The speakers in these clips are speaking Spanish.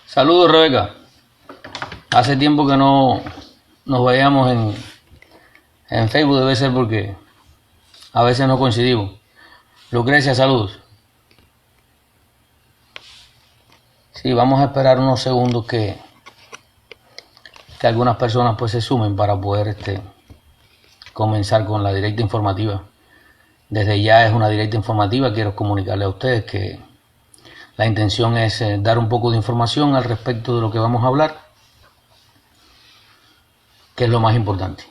Saludos, Rebeca. Hace tiempo que no nos veíamos en Facebook, debe ser porque a veces no coincidimos. Lucrecia, saludos. Sí, vamos a esperar unos segundos que algunas personas pues se sumen para poder comenzar con la directa informativa. Desde ya es una directa informativa, quiero comunicarle a ustedes que la intención es dar un poco de información al respecto de lo que vamos a hablar, que es lo más importante.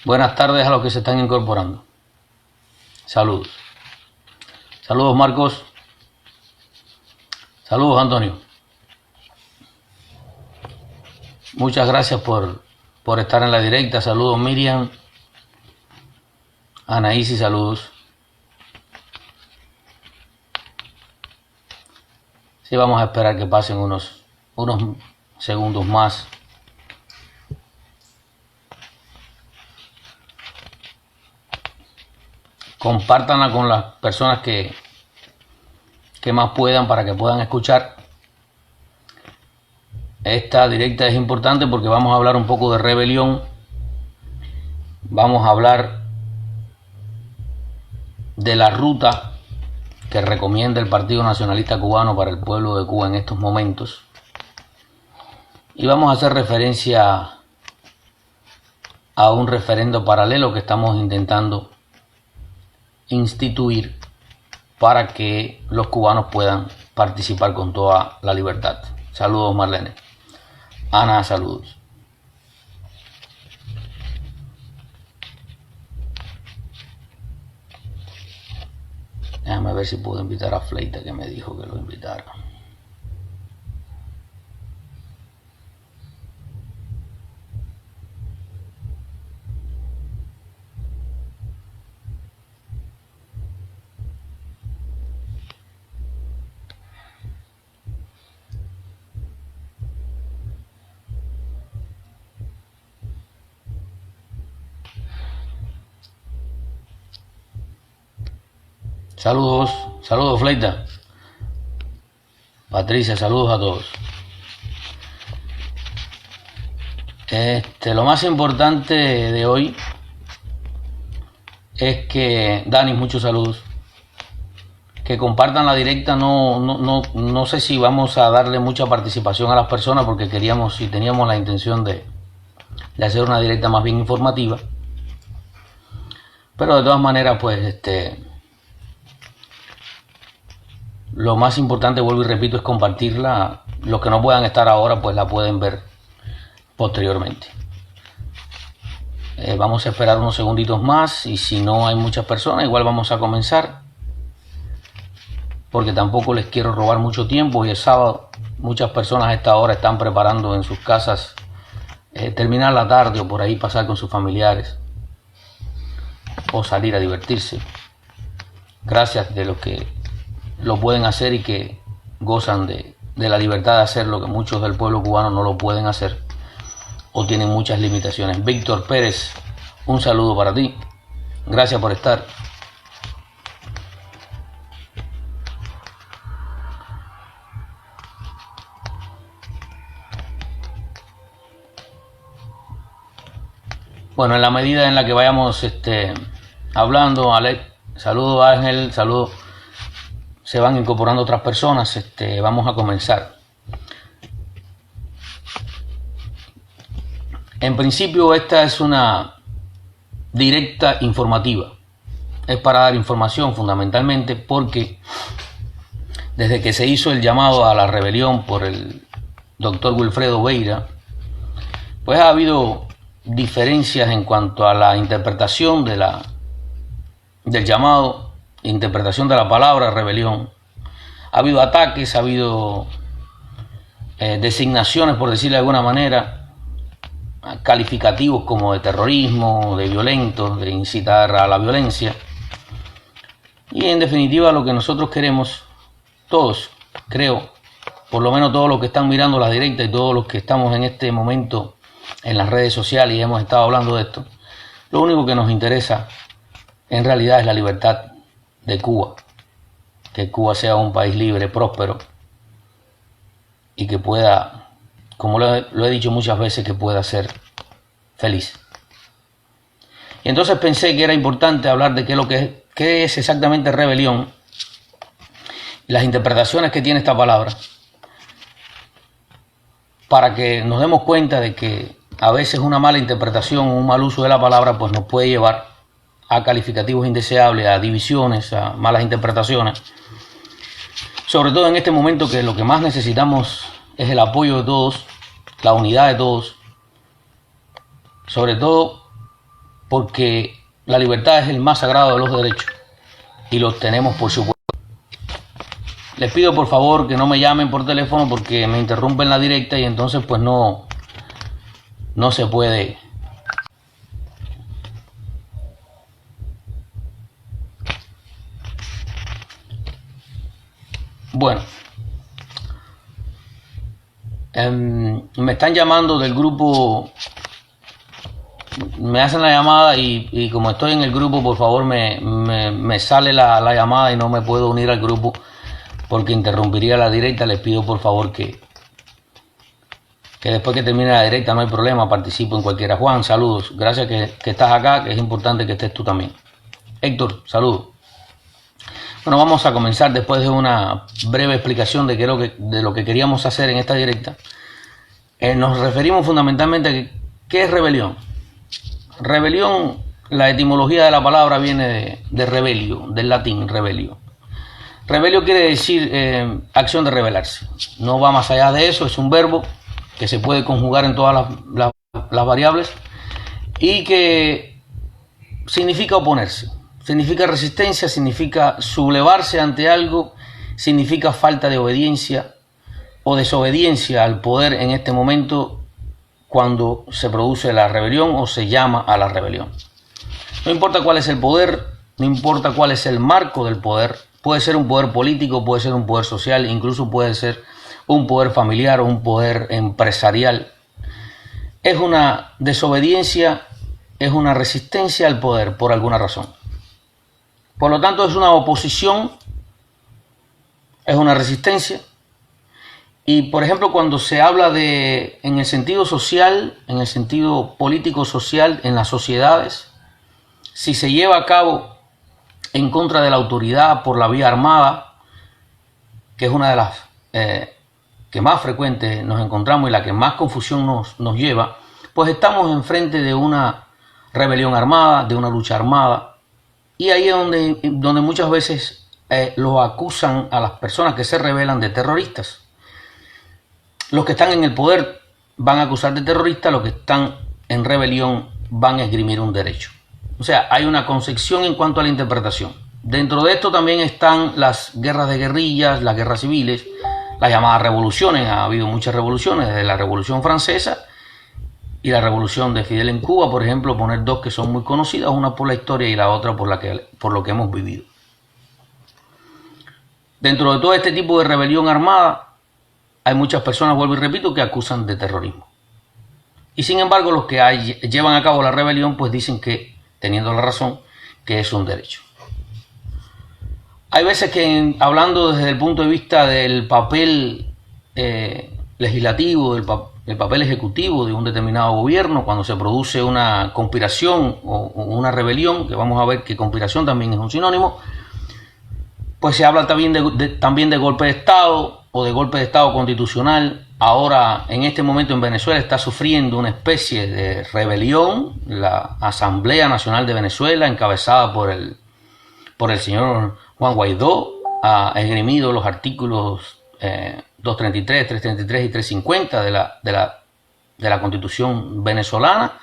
Buenas tardes a los que se están incorporando. Saludos. Saludos, Marcos. Saludos, Antonio. Muchas gracias por estar en la directa. Saludos, Miriam. Anaísi, saludos. Sí, vamos a esperar que pasen unos segundos más. Compártanla con las personas que más puedan para que puedan escuchar. Esta directa es importante porque vamos a hablar un poco de rebelión. Vamos a hablar de la ruta que recomienda el Partido Nacionalista Cubano para el pueblo de Cuba en estos momentos. Y vamos a hacer referencia a un referendo paralelo que estamos intentando instituir para que los cubanos puedan participar con toda la libertad. Saludos, Marlene. Ana, saludos. Déjame ver si puedo invitar a Fleita, que me dijo que lo invitara. Saludos, saludos, Fleita. Patricia, saludos a todos. Lo más importante de hoy es que, Dani, muchos saludos, que compartan la directa. No sé si vamos a darle mucha participación a las personas porque teníamos la intención de hacer una directa más bien informativa, pero de todas maneras pues lo más importante, vuelvo y repito, es compartirla. Los que no puedan estar ahora pues la pueden ver posteriormente. Vamos a esperar unos segunditos más y si no hay muchas personas igual vamos a comenzar, porque tampoco les quiero robar mucho tiempo. Hoy es sábado, muchas personas a esta hora están preparando en sus casas terminar la tarde o por ahí pasar con sus familiares o salir a divertirse. Gracias de los que lo pueden hacer y que gozan de la libertad de hacer lo que muchos del pueblo cubano no lo pueden hacer o tienen muchas limitaciones. Víctor Pérez, un saludo para ti. Gracias por estar. Bueno, en la medida en la que vayamos hablando, Alex, saludo Ángel, saludo, se van incorporando otras personas, vamos a comenzar. En principio esta es una directa informativa, es para dar información fundamentalmente porque desde que se hizo el llamado a la rebelión por el doctor Wilfredo Beira, pues ha habido diferencias en cuanto a la interpretación del llamado, interpretación de la palabra rebelión. Ha habido ataques, ha habido designaciones, por decirlo de alguna manera, calificativos como de terrorismo, de violento, de incitar a la violencia. Y en definitiva lo que nosotros queremos, todos, creo, por lo menos todos los que están mirando la directa y todos los que estamos en este momento en las redes sociales y hemos estado hablando de esto, lo único que nos interesa en realidad es la libertad de Cuba, que Cuba sea un país libre, próspero y que pueda, como lo he dicho muchas veces, que pueda ser feliz. Y entonces pensé que era importante hablar de qué es exactamente rebelión, las interpretaciones que tiene esta palabra, para que nos demos cuenta de que a veces una mala interpretación o un mal uso de la palabra pues nos puede llevar a calificativos indeseables, a divisiones, a malas interpretaciones. Sobre todo en este momento que lo que más necesitamos es el apoyo de todos, la unidad de todos, sobre todo porque la libertad es el más sagrado de los derechos y los tenemos por supuesto. Les pido por favor que no me llamen por teléfono porque me interrumpen la directa y entonces pues no se puede. Bueno, me están llamando del grupo, me hacen la llamada y como estoy en el grupo, por favor me sale la llamada y no me puedo unir al grupo porque interrumpiría la directa. Les pido por favor que después que termine la directa no hay problema, participo en cualquiera. Juan, saludos, gracias que estás acá, que es importante que estés tú también. Héctor, saludos. Bueno, vamos a comenzar después de una breve explicación de lo que queríamos hacer en esta directa. Nos referimos fundamentalmente a qué es rebelión. Rebelión, la etimología de la palabra viene de rebelio, del latín rebelio. Rebelio quiere decir acción de rebelarse. No va más allá de eso, es un verbo que se puede conjugar en todas las variables y que significa oponerse. Significa resistencia, significa sublevarse ante algo, significa falta de obediencia o desobediencia al poder en este momento cuando se produce la rebelión o se llama a la rebelión. No importa cuál es el poder, no importa cuál es el marco del poder, puede ser un poder político, puede ser un poder social, incluso puede ser un poder familiar o un poder empresarial. Es una desobediencia, es una resistencia al poder por alguna razón. Por lo tanto, es una oposición, es una resistencia. Y, por ejemplo, cuando se habla en el sentido social, en el sentido político-social, en las sociedades, si se lleva a cabo en contra de la autoridad por la vía armada, que es una de las que más frecuente nos encontramos y la que más confusión nos lleva, pues estamos enfrente de una rebelión armada, de una lucha armada. Y ahí es donde muchas veces los acusan a las personas que se rebelan de terroristas. Los que están en el poder van a acusar de terroristas, los que están en rebelión van a esgrimir un derecho. O sea, hay una concepción en cuanto a la interpretación. Dentro de esto también están las guerras de guerrillas, las guerras civiles, las llamadas revoluciones. Ha habido muchas revoluciones, desde la Revolución Francesa y la revolución de Fidel en Cuba, por ejemplo, poner dos que son muy conocidas, una por la historia y la otra por lo que hemos vivido. Dentro de todo este tipo de rebelión armada, hay muchas personas, vuelvo y repito, que acusan de terrorismo. Y sin embargo, los que llevan a cabo la rebelión, pues dicen que, teniendo la razón, que es un derecho. Hay veces que, hablando desde el punto de vista del papel legislativo, el papel ejecutivo de un determinado gobierno, cuando se produce una conspiración o una rebelión, que vamos a ver que conspiración también es un sinónimo, pues se habla también de golpe de Estado o de golpe de Estado constitucional. Ahora, en este momento en Venezuela está sufriendo una especie de rebelión, la Asamblea Nacional de Venezuela, encabezada por el señor Juan Guaidó, ha esgrimido los artículos 233, 333 y 350 de la Constitución venezolana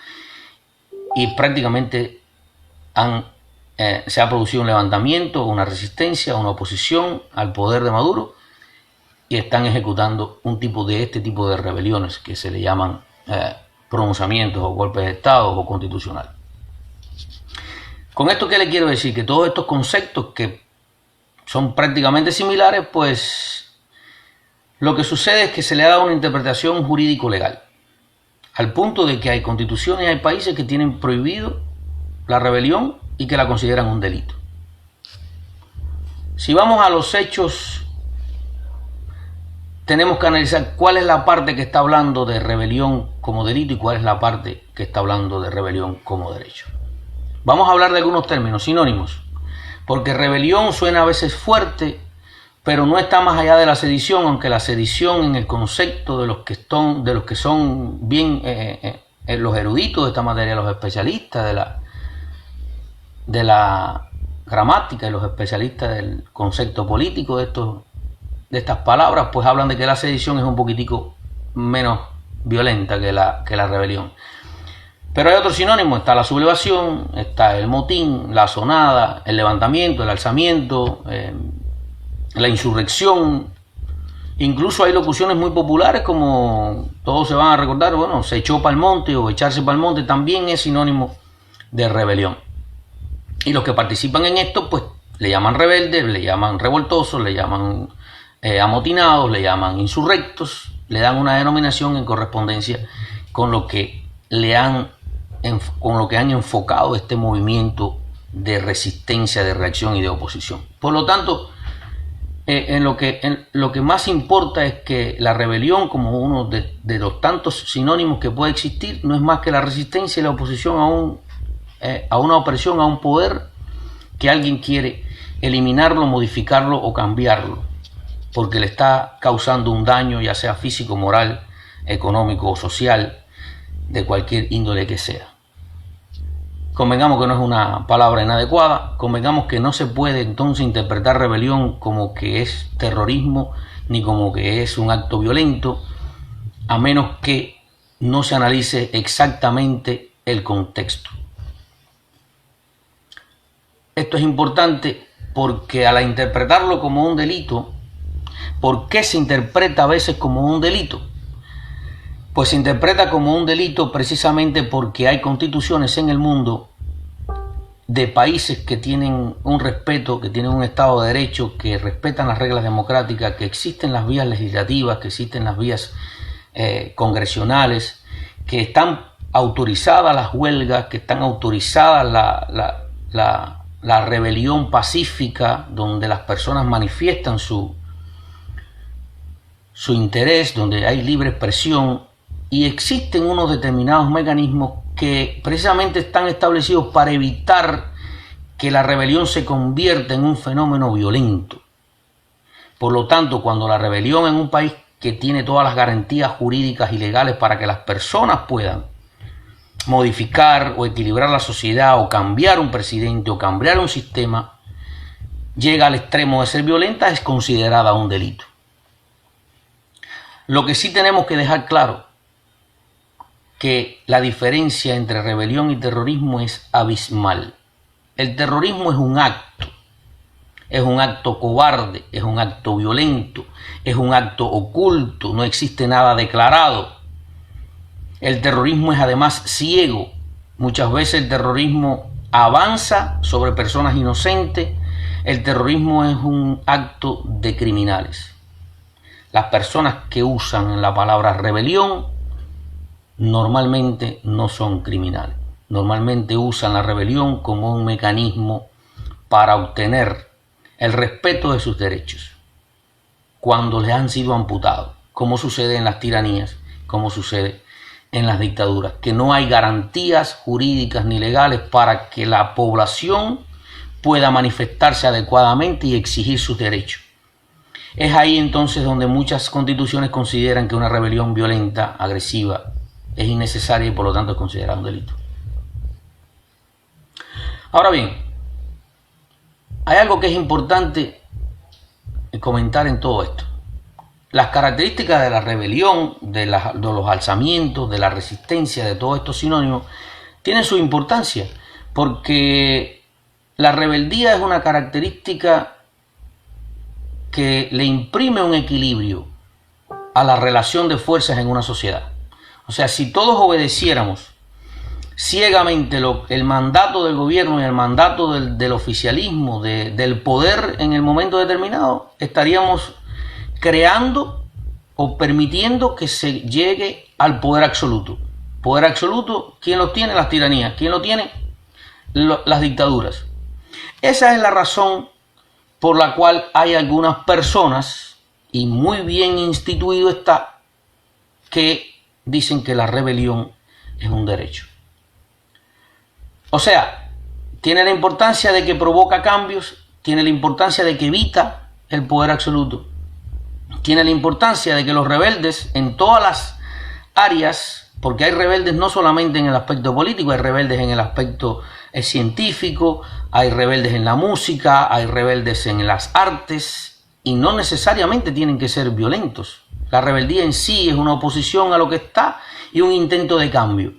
y prácticamente se ha producido un levantamiento, una resistencia, una oposición al poder de Maduro y están ejecutando este tipo de rebeliones que se le llaman pronunciamientos o golpes de Estado o constitucional. Con esto, ¿qué le quiero decir? Que todos estos conceptos que son prácticamente similares, pues Lo que sucede es que se le ha dado una interpretación jurídico-legal, al punto de que hay constituciones y hay países que tienen prohibido la rebelión y que la consideran un delito. Si vamos a los hechos, tenemos que analizar cuál es la parte que está hablando de rebelión como delito y cuál es la parte que está hablando de rebelión como derecho. Vamos a hablar de algunos términos sinónimos, porque rebelión suena a veces fuerte, pero no está más allá de la sedición, aunque la sedición en el concepto de los que son bien los eruditos de esta materia, los especialistas de la gramática y los especialistas del concepto político de estas palabras, pues hablan de que la sedición es un poquitico menos violenta que la rebelión. Pero hay otros sinónimos, está la sublevación, está el motín, la asonada, el levantamiento, el alzamiento, la insurrección. Incluso hay locuciones muy populares como todos se van a recordar, bueno, se echó para el monte o echarse para el monte también es sinónimo de rebelión. Y los que participan en esto, pues le llaman rebeldes, le llaman revoltosos, le llaman amotinados, le llaman insurrectos, le dan una denominación en correspondencia con lo que han enfocado este movimiento de resistencia, de reacción y de oposición. Por lo tanto, lo que más importa es que la rebelión, como uno de los tantos sinónimos que puede existir, no es más que la resistencia y la oposición a una opresión, a un poder que alguien quiere eliminarlo, modificarlo o cambiarlo, porque le está causando un daño, ya sea físico, moral, económico o social, de cualquier índole que sea. Convengamos que no es una palabra inadecuada, convengamos que no se puede entonces interpretar rebelión como que es terrorismo, ni como que es un acto violento, a menos que no se analice exactamente el contexto. Esto es importante porque al interpretarlo como un delito, ¿por qué se interpreta a veces como un delito? Pues se interpreta como un delito precisamente porque hay constituciones en el mundo de países que tienen un respeto, que tienen un Estado de Derecho, que respetan las reglas democráticas, que existen las vías legislativas, que existen las vías congresionales, que están autorizadas las huelgas, que están autorizadas la rebelión pacífica, donde las personas manifiestan su interés, donde hay libre expresión, y existen unos determinados mecanismos que precisamente están establecidos para evitar que la rebelión se convierta en un fenómeno violento. Por lo tanto, cuando la rebelión en un país que tiene todas las garantías jurídicas y legales para que las personas puedan modificar o equilibrar la sociedad o cambiar un presidente o cambiar un sistema, llega al extremo de ser violenta, es considerada un delito. Lo que sí tenemos que dejar claro que la diferencia entre rebelión y terrorismo es abismal. El terrorismo es un acto cobarde, es un acto violento, es un acto oculto, no existe nada declarado. El terrorismo es además ciego. Muchas veces el terrorismo avanza sobre personas inocentes. El terrorismo es un acto de criminales. Las personas que usan la palabra rebelión normalmente no son criminales. Normalmente usan la rebelión como un mecanismo para obtener el respeto de sus derechos cuando les han sido amputados, como sucede en las tiranías, como sucede en las dictaduras, que no hay garantías jurídicas ni legales para que la población pueda manifestarse adecuadamente y exigir sus derechos. Es ahí entonces donde muchas constituciones consideran que una rebelión violenta, agresiva, es innecesaria y por lo tanto es considerada un delito. Ahora bien, hay algo que es importante comentar en todo esto. Las características de la rebelión, de los alzamientos, de la resistencia, de todos estos sinónimos, tienen su importancia, porque la rebeldía es una característica que le imprime un equilibrio a la relación de fuerzas en una sociedad. O sea, si todos obedeciéramos ciegamente el mandato del gobierno y el mandato del oficialismo, del poder en el momento determinado, estaríamos creando o permitiendo que se llegue al poder absoluto. Poder absoluto, ¿quién lo tiene? Las tiranías. ¿Quién lo tiene? Las dictaduras. Esa es la razón por la cual hay algunas personas, y muy bien instituido está, que dicen que la rebelión es un derecho. O sea, tiene la importancia de que provoca cambios, tiene la importancia de que evita el poder absoluto, tiene la importancia de que los rebeldes en todas las áreas, porque hay rebeldes no solamente en el aspecto político, hay rebeldes en el aspecto científico, hay rebeldes en la música, hay rebeldes en las artes, y no necesariamente tienen que ser violentos. La rebeldía en sí es una oposición a lo que está y un intento de cambio.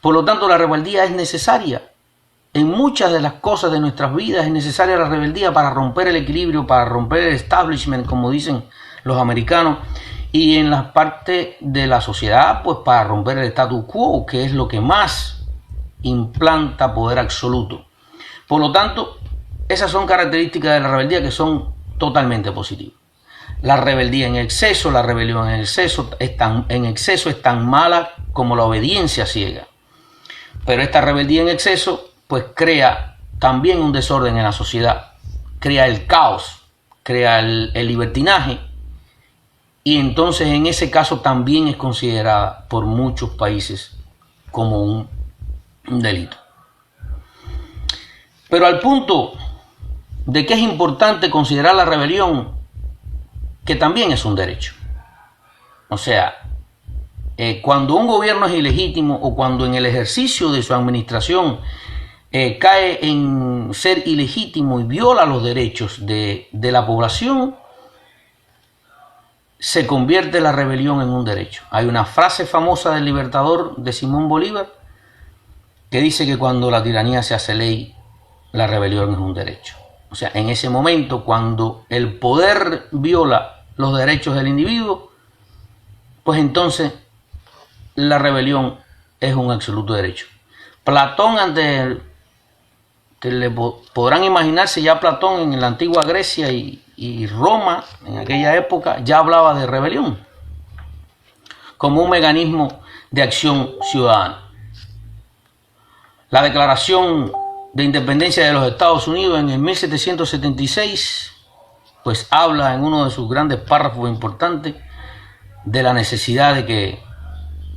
Por lo tanto, la rebeldía es necesaria. En muchas de las cosas de nuestras vidas es necesaria la rebeldía para romper el equilibrio, para romper el establishment, como dicen los americanos, y en la parte de la sociedad, pues para romper el status quo, que es lo que más implanta poder absoluto. Por lo tanto, esas son características de la rebeldía que son totalmente positivas. La rebeldía en exceso, la rebelión en exceso es tan mala como la obediencia ciega. Pero esta rebeldía en exceso pues crea también un desorden en la sociedad, crea el caos, crea el libertinaje, y entonces en ese caso también es considerada por muchos países como un delito. Pero al punto de que es importante considerar la rebelión, que también es un derecho. O sea, cuando un gobierno es ilegítimo o cuando en el ejercicio de su administración cae en ser ilegítimo y viola los derechos de la población, se convierte la rebelión en un derecho. Hay una frase famosa del libertador de Simón Bolívar que dice que cuando la tiranía se hace ley, la rebelión es un derecho. O sea, en ese momento, cuando el poder viola los derechos del individuo, pues entonces la rebelión es un absoluto derecho. Platón, que le podrán imaginarse, ya Platón en la antigua Grecia y Roma, en aquella época, ya hablaba de rebelión como un mecanismo de acción ciudadana. La Declaración de Independencia de los Estados Unidos en el 1776, pues habla en uno de sus grandes párrafos importantes de la necesidad de que,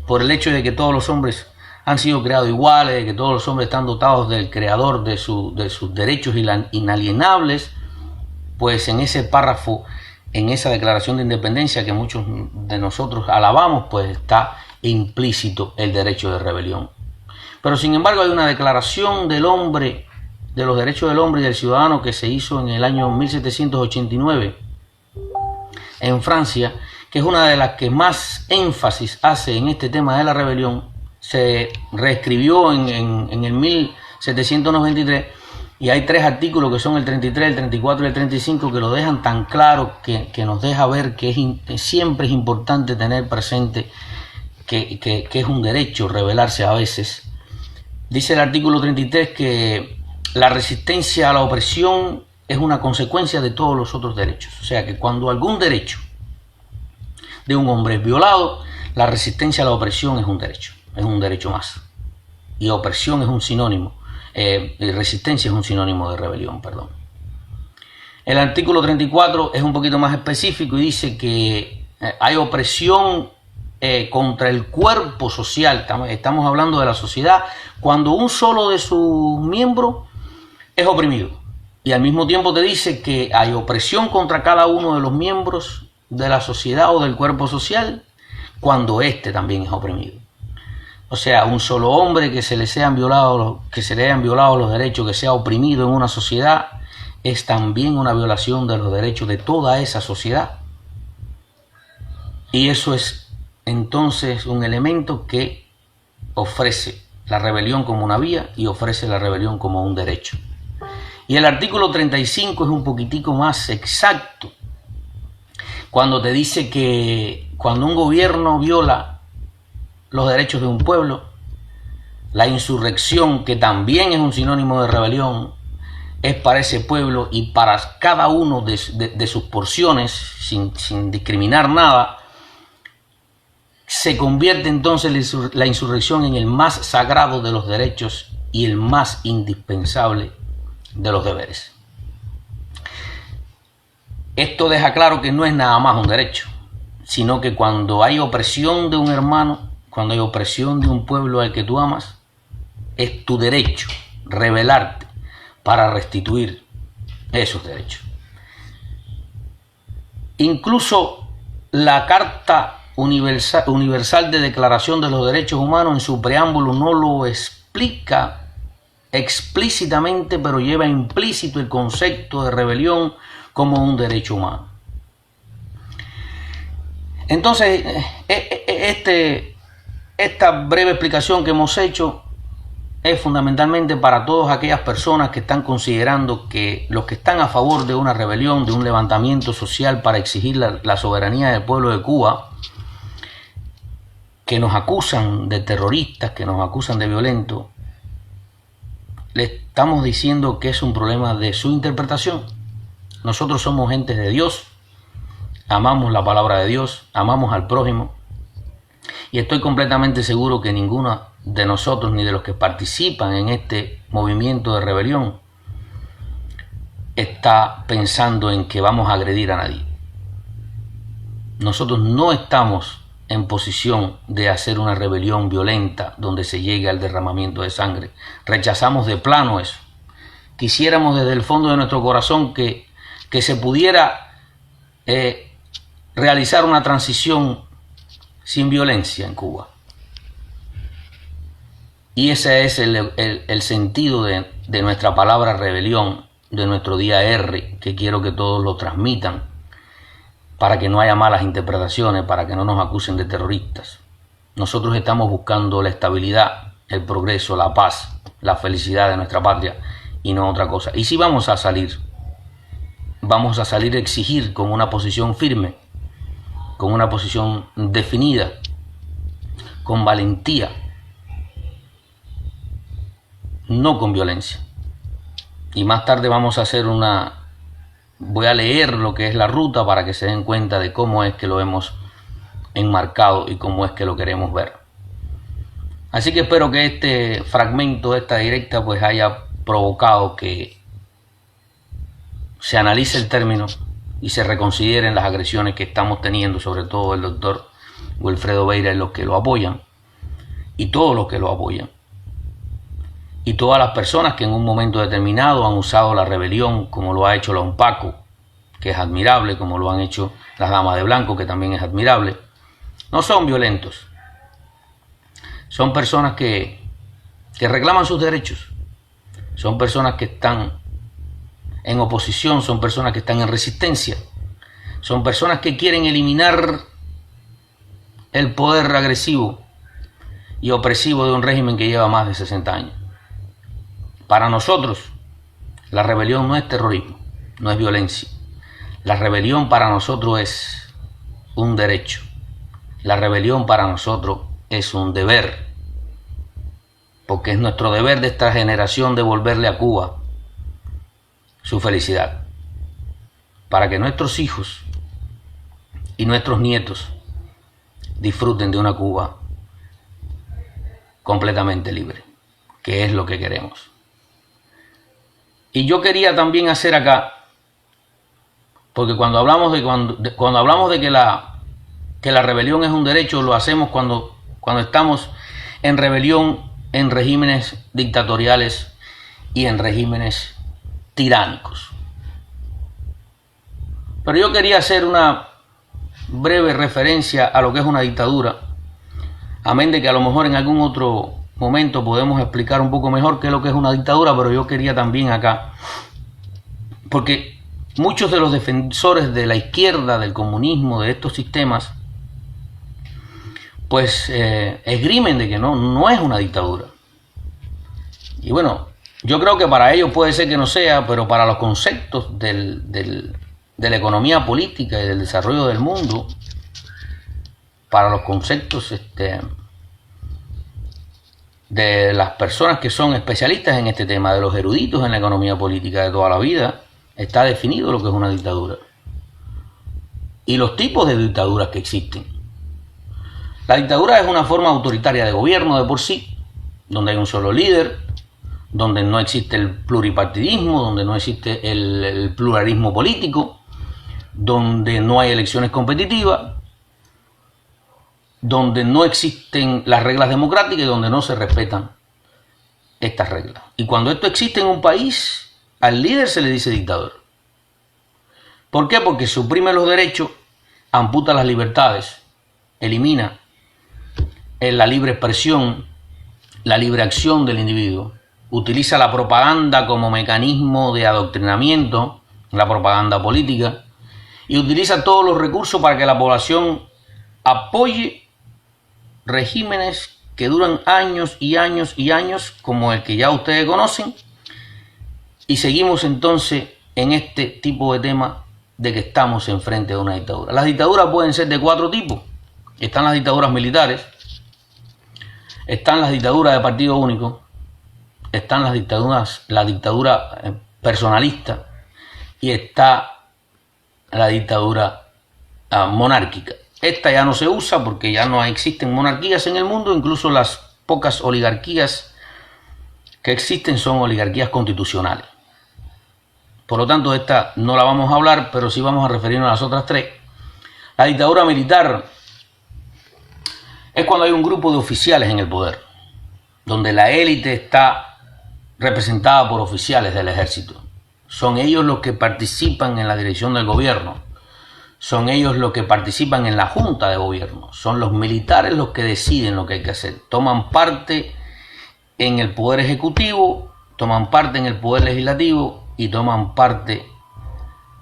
por el hecho de que todos los hombres han sido creados iguales, de que todos los hombres están dotados del creador de sus derechos inalienables, pues en ese párrafo, en esa Declaración de Independencia que muchos de nosotros alabamos, pues está implícito el derecho de rebelión. Pero sin embargo hay una declaración del hombre, de los derechos del hombre y del ciudadano, que se hizo en el año 1789 en Francia, que es una de las que más énfasis hace en este tema de la rebelión. Se reescribió en el 1793 y hay 3 artículos que son el 33, el 34 y el 35 que lo dejan tan claro, que nos deja ver que siempre es importante tener presente que es un derecho rebelarse a veces. Dice el artículo 33 que la resistencia a la opresión es una consecuencia de todos los otros derechos. O sea que cuando algún derecho de un hombre es violado, la resistencia a la opresión es un derecho más. Y opresión es un sinónimo, y resistencia es un sinónimo de rebelión, perdón. El artículo 34 es un poquito más específico y dice que hay opresión contra el cuerpo social. Estamos hablando de la sociedad, cuando un solo de sus miembros es oprimido, y al mismo tiempo te dice que hay opresión contra cada uno de los miembros de la sociedad o del cuerpo social cuando éste también es oprimido. O sea, un solo hombre que se le hayan violado los derechos, que sea oprimido en una sociedad, es también una violación de los derechos de toda esa sociedad. Y eso es entonces un elemento que ofrece la rebelión como una vía y ofrece la rebelión como un derecho. Y el artículo 35 es un poquitico más exacto, cuando te dice que cuando un gobierno viola los derechos de un pueblo, la insurrección, que también es un sinónimo de rebelión, es para ese pueblo y para cada uno de sus porciones, sin discriminar nada, se convierte entonces la insurrección en el más sagrado de los derechos y el más indispensable de los deberes. Esto deja claro que no es nada más un derecho, sino que cuando hay opresión de un hermano, cuando hay opresión de un pueblo al que tú amas, es tu derecho rebelarte para restituir esos derechos. Incluso la Carta Universal de Declaración de los Derechos Humanos en su preámbulo no lo explica explícitamente, pero lleva implícito el concepto de rebelión como un derecho humano. Entonces, esta breve explicación que hemos hecho es fundamentalmente para todas aquellas personas que están considerando que los que están a favor de una rebelión, de un levantamiento social para exigir la soberanía del pueblo de Cuba, que nos acusan de terroristas, que nos acusan de violentos, le estamos diciendo que es un problema de su interpretación. Nosotros somos gentes de Dios, amamos la palabra de Dios, amamos al prójimo, y estoy completamente seguro que ninguno de nosotros ni de los que participan en este movimiento de rebelión está pensando en que vamos a agredir a nadie. Nosotros no estamos en posición de hacer una rebelión violenta donde se llegue al derramamiento de sangre. Rechazamos de plano eso. Quisiéramos desde el fondo de nuestro corazón que se pudiera realizar una transición sin violencia en Cuba. Y ese es el sentido de nuestra palabra rebelión, de nuestro día R, que quiero que todos lo transmitan, para que no haya malas interpretaciones, para que no nos acusen de terroristas. Nosotros estamos buscando la estabilidad, el progreso, la paz, la felicidad de nuestra patria y no otra cosa. Y si vamos a salir a exigir con una posición firme, con una posición definida, con valentía, no con violencia. Y más tarde vamos a hacer voy a leer lo que es la ruta para que se den cuenta de cómo es que lo hemos enmarcado y cómo es que lo queremos ver. Así que espero que este fragmento, esta directa, pues haya provocado que se analice el término y se reconsideren las agresiones que estamos teniendo, sobre todo el doctor Wilfredo Beira y los que lo apoyan, y todos los que lo apoyan, y todas las personas que en un momento determinado han usado la rebelión, como lo ha hecho la UNPACO, que es admirable, como lo han hecho las Damas de Blanco, que también es admirable. No son violentos, son personas que reclaman sus derechos, son personas que están en oposición, son personas que están en resistencia, son personas que quieren eliminar el poder agresivo y opresivo de un régimen que lleva más de 60 años. Para nosotros, la rebelión no es terrorismo, no es violencia. La rebelión para nosotros es un derecho. La rebelión para nosotros es un deber, porque es nuestro deber de esta generación devolverle a Cuba su felicidad, para que nuestros hijos y nuestros nietos disfruten de una Cuba completamente libre, que es lo que queremos. Y yo quería también hacer acá, porque cuando hablamos de que la rebelión es un derecho, lo hacemos cuando estamos en rebelión en regímenes dictatoriales y en regímenes tiránicos. Pero yo quería hacer una breve referencia a lo que es una dictadura, amén de que a lo mejor en algún otro momento podemos explicar un poco mejor qué es lo que es una dictadura, pero yo quería también acá, porque muchos de los defensores de la izquierda, del comunismo, de estos sistemas, pues esgrimen de que no es una dictadura. Y bueno, yo creo que para ellos puede ser que no sea, pero para los conceptos de la economía política y del desarrollo del mundo, para los conceptos de las personas que son especialistas en este tema, de los eruditos en la economía política de toda la vida, está definido lo que es una dictadura y los tipos de dictaduras que existen. La dictadura es una forma autoritaria de gobierno de por sí, donde hay un solo líder, donde no existe el pluripartidismo, donde no existe el pluralismo político, donde no hay elecciones competitivas, donde no existen las reglas democráticas y donde no se respetan estas reglas. Y cuando esto existe en un país, al líder se le dice dictador. ¿Por qué? Porque suprime los derechos, amputa las libertades, elimina la libre expresión, la libre acción del individuo, utiliza la propaganda como mecanismo de adoctrinamiento, la propaganda política, y utiliza todos los recursos para que la población apoye regímenes que duran años y años y años, como el que ya ustedes conocen, y seguimos entonces en este tipo de temas de que estamos enfrente de una dictadura. Las dictaduras pueden ser de 4 tipos. Están las dictaduras militares, están las dictaduras de partido único, están la dictadura personalista y está la dictadura monárquica. Esta ya no se usa porque ya no existen monarquías en el mundo, incluso las pocas oligarquías que existen son oligarquías constitucionales. Por lo tanto, esta no la vamos a hablar, pero sí vamos a referirnos a las otras 3. La dictadura militar es cuando hay un grupo de oficiales en el poder, donde la élite está representada por oficiales del ejército. Son ellos los que participan en la dirección del gobierno. Son ellos los que participan en la junta de gobierno. Son los militares los que deciden lo que hay que hacer. Toman parte en el poder ejecutivo, toman parte en el poder legislativo y toman parte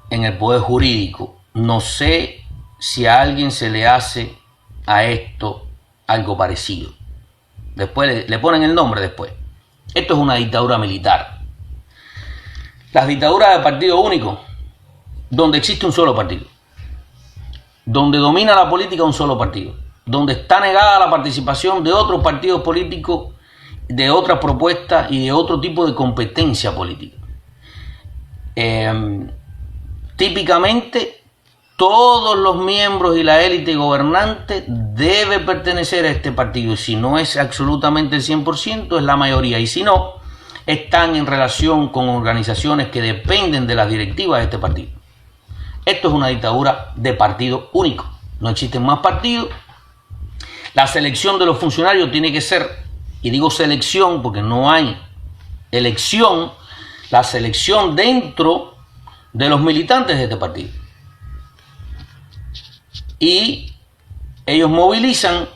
en el poder jurídico. No sé si a alguien se le hace a esto algo parecido. Después le ponen el nombre después. Esto es una dictadura militar. Las dictaduras de partido único, donde existe un solo partido, donde domina la política un solo partido, donde está negada la participación de otros partidos políticos, de otras propuestas y de otro tipo de competencia política. Típicamente, todos los miembros y la élite gobernante debe pertenecer a este partido. Si no es absolutamente el 100%, es la mayoría. Y si no, están en relación con organizaciones que dependen de las directivas de este partido. Esto es una dictadura de partido único. No existen más partidos. La selección de los funcionarios tiene que ser, y digo selección porque no hay elección, la selección dentro de los militantes de este partido. Y ellos movilizan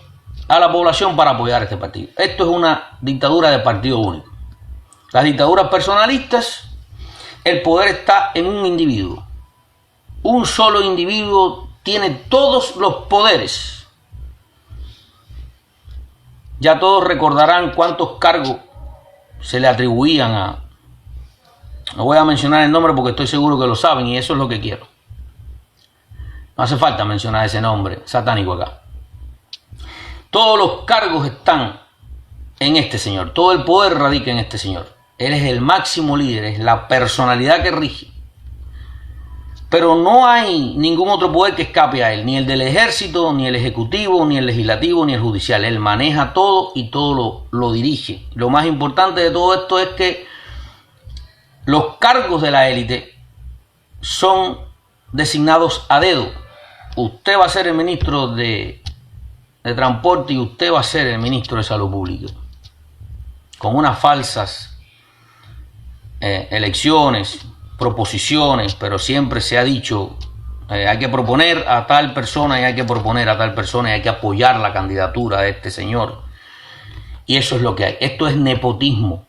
a la población para apoyar a este partido. Esto es una dictadura de partido único. Las dictaduras personalistas, el poder está en un individuo. Un solo individuo tiene todos los poderes. Ya todos recordarán cuántos cargos se le atribuían a... No voy a mencionar el nombre porque estoy seguro que lo saben y eso es lo que quiero. No hace falta mencionar ese nombre satánico acá. Todos los cargos están en este señor. Todo el poder radica en este señor. Él es el máximo líder, es la personalidad que rige. Pero no hay ningún otro poder que escape a él. Ni el del ejército, ni el ejecutivo, ni el legislativo, ni el judicial. Él maneja todo y todo lo dirige. Lo más importante de todo esto es que los cargos de la élite son designados a dedo. Usted va a ser el ministro de Transporte y usted va a ser el ministro de Salud Pública. Con unas falsas elecciones, proposiciones, pero siempre se ha dicho hay que proponer a tal persona y hay que proponer a tal persona y hay que apoyar la candidatura de este señor. Y eso es lo que hay. Esto es nepotismo.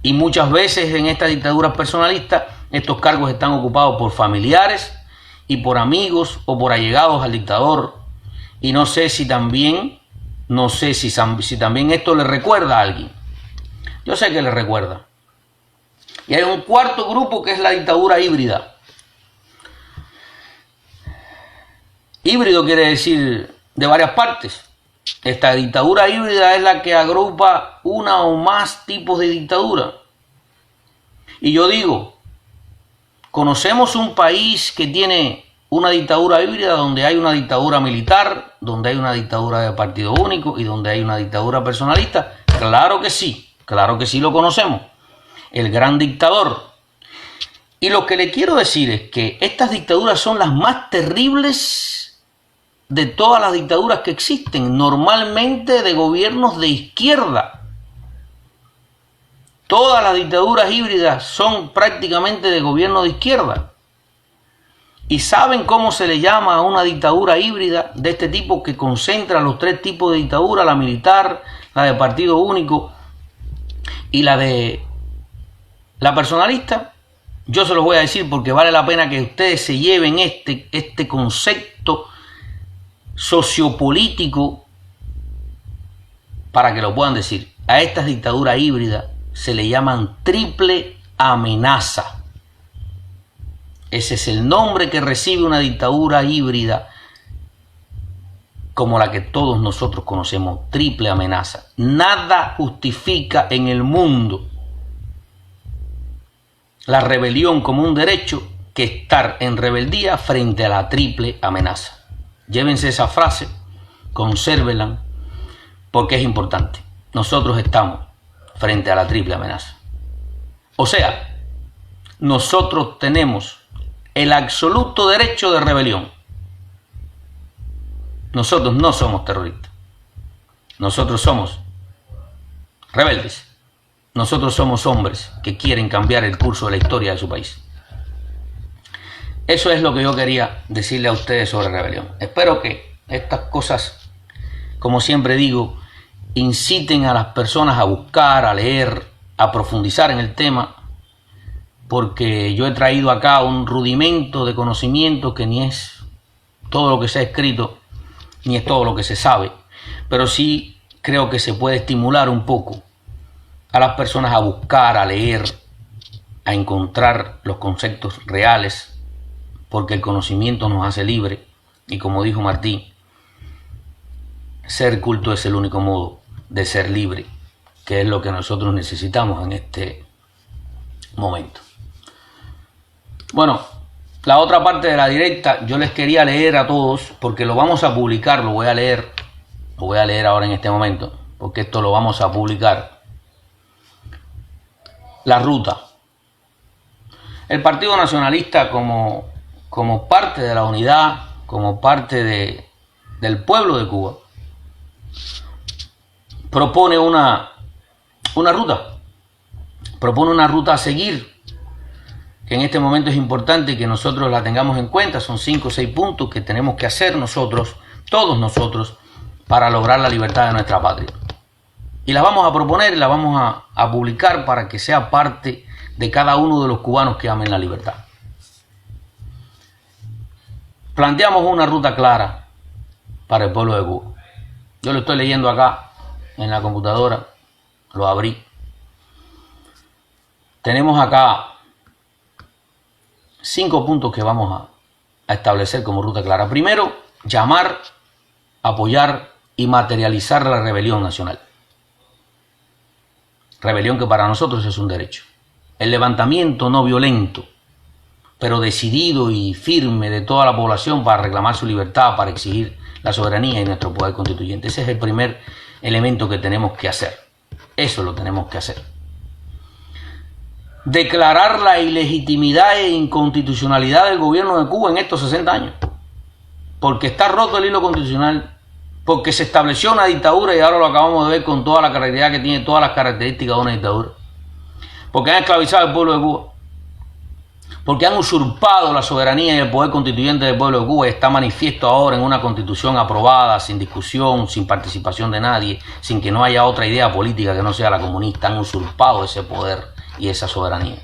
Y muchas veces en estas dictaduras personalistas estos cargos están ocupados por familiares y por amigos o por allegados al dictador. Y no sé si también esto le recuerda a alguien. Yo sé que le recuerda. Y hay un cuarto grupo que es la dictadura híbrida. Híbrido quiere decir de varias partes. Esta dictadura híbrida es la que agrupa una o más tipos de dictadura. Y yo digo, conocemos un país que tiene una dictadura híbrida donde hay una dictadura militar, donde hay una dictadura de partido único y donde hay una dictadura personalista? Claro que sí lo conocemos. El gran dictador. Y lo que le quiero decir es que estas dictaduras son las más terribles de todas las dictaduras que existen, normalmente de gobiernos de izquierda. Todas las dictaduras híbridas son prácticamente de gobierno de izquierda. ¿Y saben cómo se le llama a una dictadura híbrida de este tipo que concentra los tres tipos de dictadura, la militar, la de partido único y la de la personalista? Yo se los voy a decir porque vale la pena que ustedes se lleven este concepto sociopolítico para que lo puedan decir. A estas dictaduras híbridas se le llaman triple amenaza. Ese es el nombre que recibe una dictadura híbrida como la que todos nosotros conocemos, triple amenaza. Nada justifica en el mundo la rebelión como un derecho que estar en rebeldía frente a la triple amenaza. Llévense esa frase, consérvenla, porque es importante. Nosotros estamos frente a la triple amenaza. O sea, nosotros tenemos el absoluto derecho de rebelión. Nosotros no somos terroristas. Nosotros somos rebeldes. Nosotros somos hombres que quieren cambiar el curso de la historia de su país. Eso es lo que yo quería decirle a ustedes sobre rebelión. Espero que estas cosas, como siempre digo, inciten a las personas a buscar, a leer, a profundizar en el tema, porque yo he traído acá un rudimento de conocimiento que ni es todo lo que se ha escrito, ni es todo lo que se sabe, pero sí creo que se puede estimular un poco a las personas a buscar, a leer, a encontrar los conceptos reales, porque el conocimiento nos hace libre y como dijo Martí, ser culto es el único modo de ser libre, que es lo que nosotros necesitamos en este momento. Bueno, la otra parte de la directa yo les quería leer a todos, porque lo vamos a publicar, lo voy a leer ahora en este momento, porque esto lo vamos a publicar. La ruta. El Partido Nacionalista como parte de la unidad, como parte del pueblo de Cuba, propone una ruta. Propone una ruta a seguir, que en este momento es importante que nosotros la tengamos en cuenta. Son 5 o 6 puntos que tenemos que hacer nosotros, todos nosotros, para lograr la libertad de nuestra patria. Y las vamos a proponer y las vamos a publicar para que sea parte de cada uno de los cubanos que amen la libertad. Planteamos una ruta clara para el pueblo de Cuba. Yo lo estoy leyendo acá en la computadora, lo abrí. Tenemos acá 5 puntos que vamos a establecer como ruta clara. Primero, llamar, apoyar y materializar la rebelión nacional. Rebelión que para nosotros es un derecho. El levantamiento no violento, pero decidido y firme de toda la población para reclamar su libertad, para exigir la soberanía y nuestro poder constituyente. Ese es el primer elemento que tenemos que hacer. Eso lo tenemos que hacer. Declarar la ilegitimidad e inconstitucionalidad del gobierno de Cuba en estos 60 años. Porque está roto el hilo constitucional, porque se estableció una dictadura y ahora lo acabamos de ver con toda la característica que tiene, todas las características de una dictadura. Porque han esclavizado al pueblo de Cuba. Porque han usurpado la soberanía y el poder constituyente del pueblo de Cuba y está manifiesto ahora en una constitución aprobada, sin discusión, sin participación de nadie, sin que no haya otra idea política que no sea la comunista. Han usurpado ese poder y esa soberanía.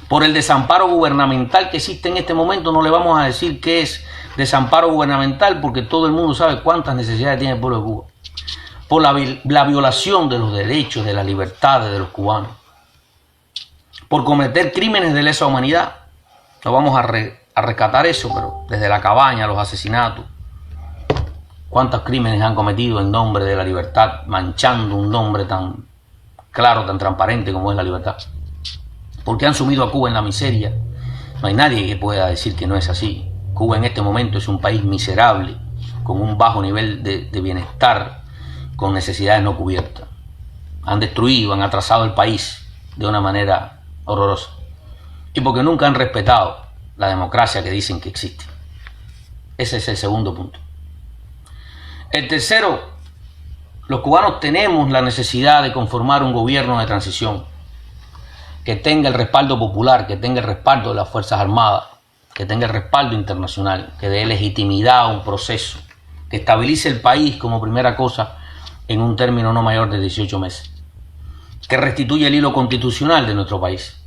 Por el desamparo gubernamental que existe en este momento, no le vamos a decir qué es desamparo gubernamental porque todo el mundo sabe cuántas necesidades tiene el pueblo de Cuba. Por la violación de los derechos, de las libertades de los cubanos. Por cometer crímenes de lesa humanidad. No vamos a rescatar eso, pero desde la cabaña, los asesinatos. Cuántos crímenes han cometido en nombre de la libertad, manchando un nombre tan claro, tan transparente como es la libertad. Porque han sumido a Cuba en la miseria. No hay nadie que pueda decir que no es así. Cuba en este momento es un país miserable, con un bajo nivel de bienestar, con necesidades no cubiertas. Han destruido, han atrasado el país de una manera horrorosa. Y porque nunca han respetado la democracia que dicen que existe. Ese es el segundo punto. El tercero, los cubanos tenemos la necesidad de conformar un gobierno de transición que tenga el respaldo popular, que tenga el respaldo de las Fuerzas Armadas, que tenga el respaldo internacional, que dé legitimidad a un proceso, que estabilice el país como primera cosa en un término no mayor de 18 meses, que restituya el hilo constitucional de nuestro país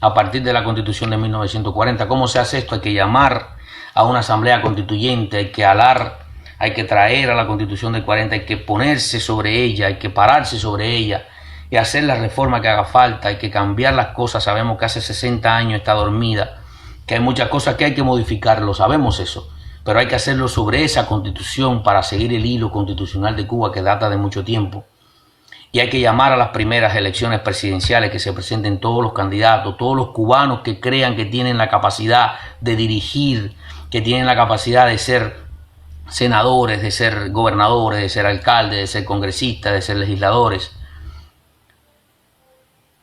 a partir de la Constitución de 1940. ¿Cómo se hace esto? Hay que llamar a una asamblea constituyente, hay que traer a la Constitución del 40, hay que ponerse sobre ella, hay que pararse sobre ella y hacer la reforma que haga falta, hay que cambiar las cosas. Sabemos que hace 60 años está dormida, que hay muchas cosas que hay que modificar, lo sabemos eso, pero hay que hacerlo sobre esa Constitución para seguir el hilo constitucional de Cuba que data de mucho tiempo. Y hay que llamar a las primeras elecciones presidenciales, que se presenten todos los candidatos, todos los cubanos que crean que tienen la capacidad de dirigir, que tienen la capacidad de ser senadores, de ser gobernadores, de ser alcaldes, de ser congresistas, de ser legisladores,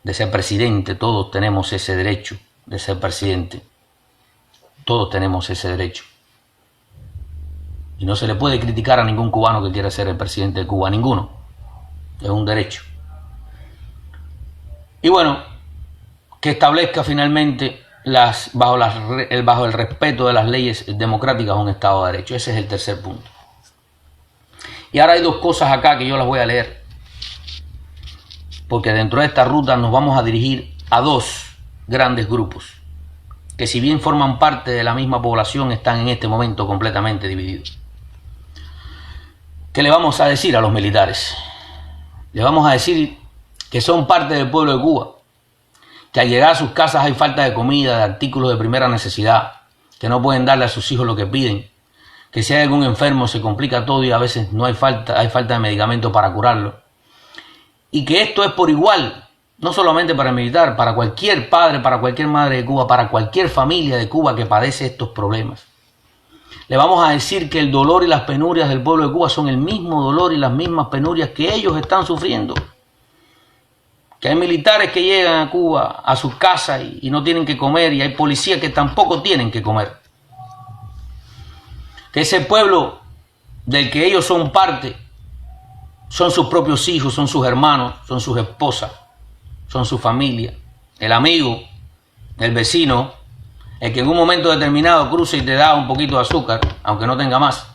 de ser presidente. Todos tenemos ese derecho de ser presidente. Todos tenemos ese derecho. Y no se le puede criticar a ningún cubano que quiera ser el presidente de Cuba, a ninguno. Es un derecho. Y bueno, que establezca finalmente bajo el respeto de las leyes democráticas un Estado de Derecho. Ese es el tercer punto. Y ahora hay dos cosas acá que yo las voy a leer, porque dentro de esta ruta nos vamos a dirigir a dos grandes grupos, que si bien forman parte de la misma población, están en este momento completamente divididos. ¿Qué le vamos a decir a los militares? Le vamos a decir que son parte del pueblo de Cuba, que al llegar a sus casas hay falta de comida, de artículos de primera necesidad, que no pueden darle a sus hijos lo que piden, que si hay algún enfermo se complica todo y a veces hay falta de medicamentos para curarlo. Y que esto es por igual, no solamente para el militar, para cualquier padre, para cualquier madre de Cuba, para cualquier familia de Cuba que padece estos problemas. Le vamos a decir que el dolor y las penurias del pueblo de Cuba son el mismo dolor y las mismas penurias que ellos están sufriendo. Que hay militares que llegan a Cuba, a sus casas y no tienen que comer, y hay policías que tampoco tienen que comer. Que ese pueblo del que ellos son parte son sus propios hijos, son sus hermanos, son sus esposas, son su familia, el amigo, el vecino, el que en un momento determinado cruza y te da un poquito de azúcar, aunque no tenga más.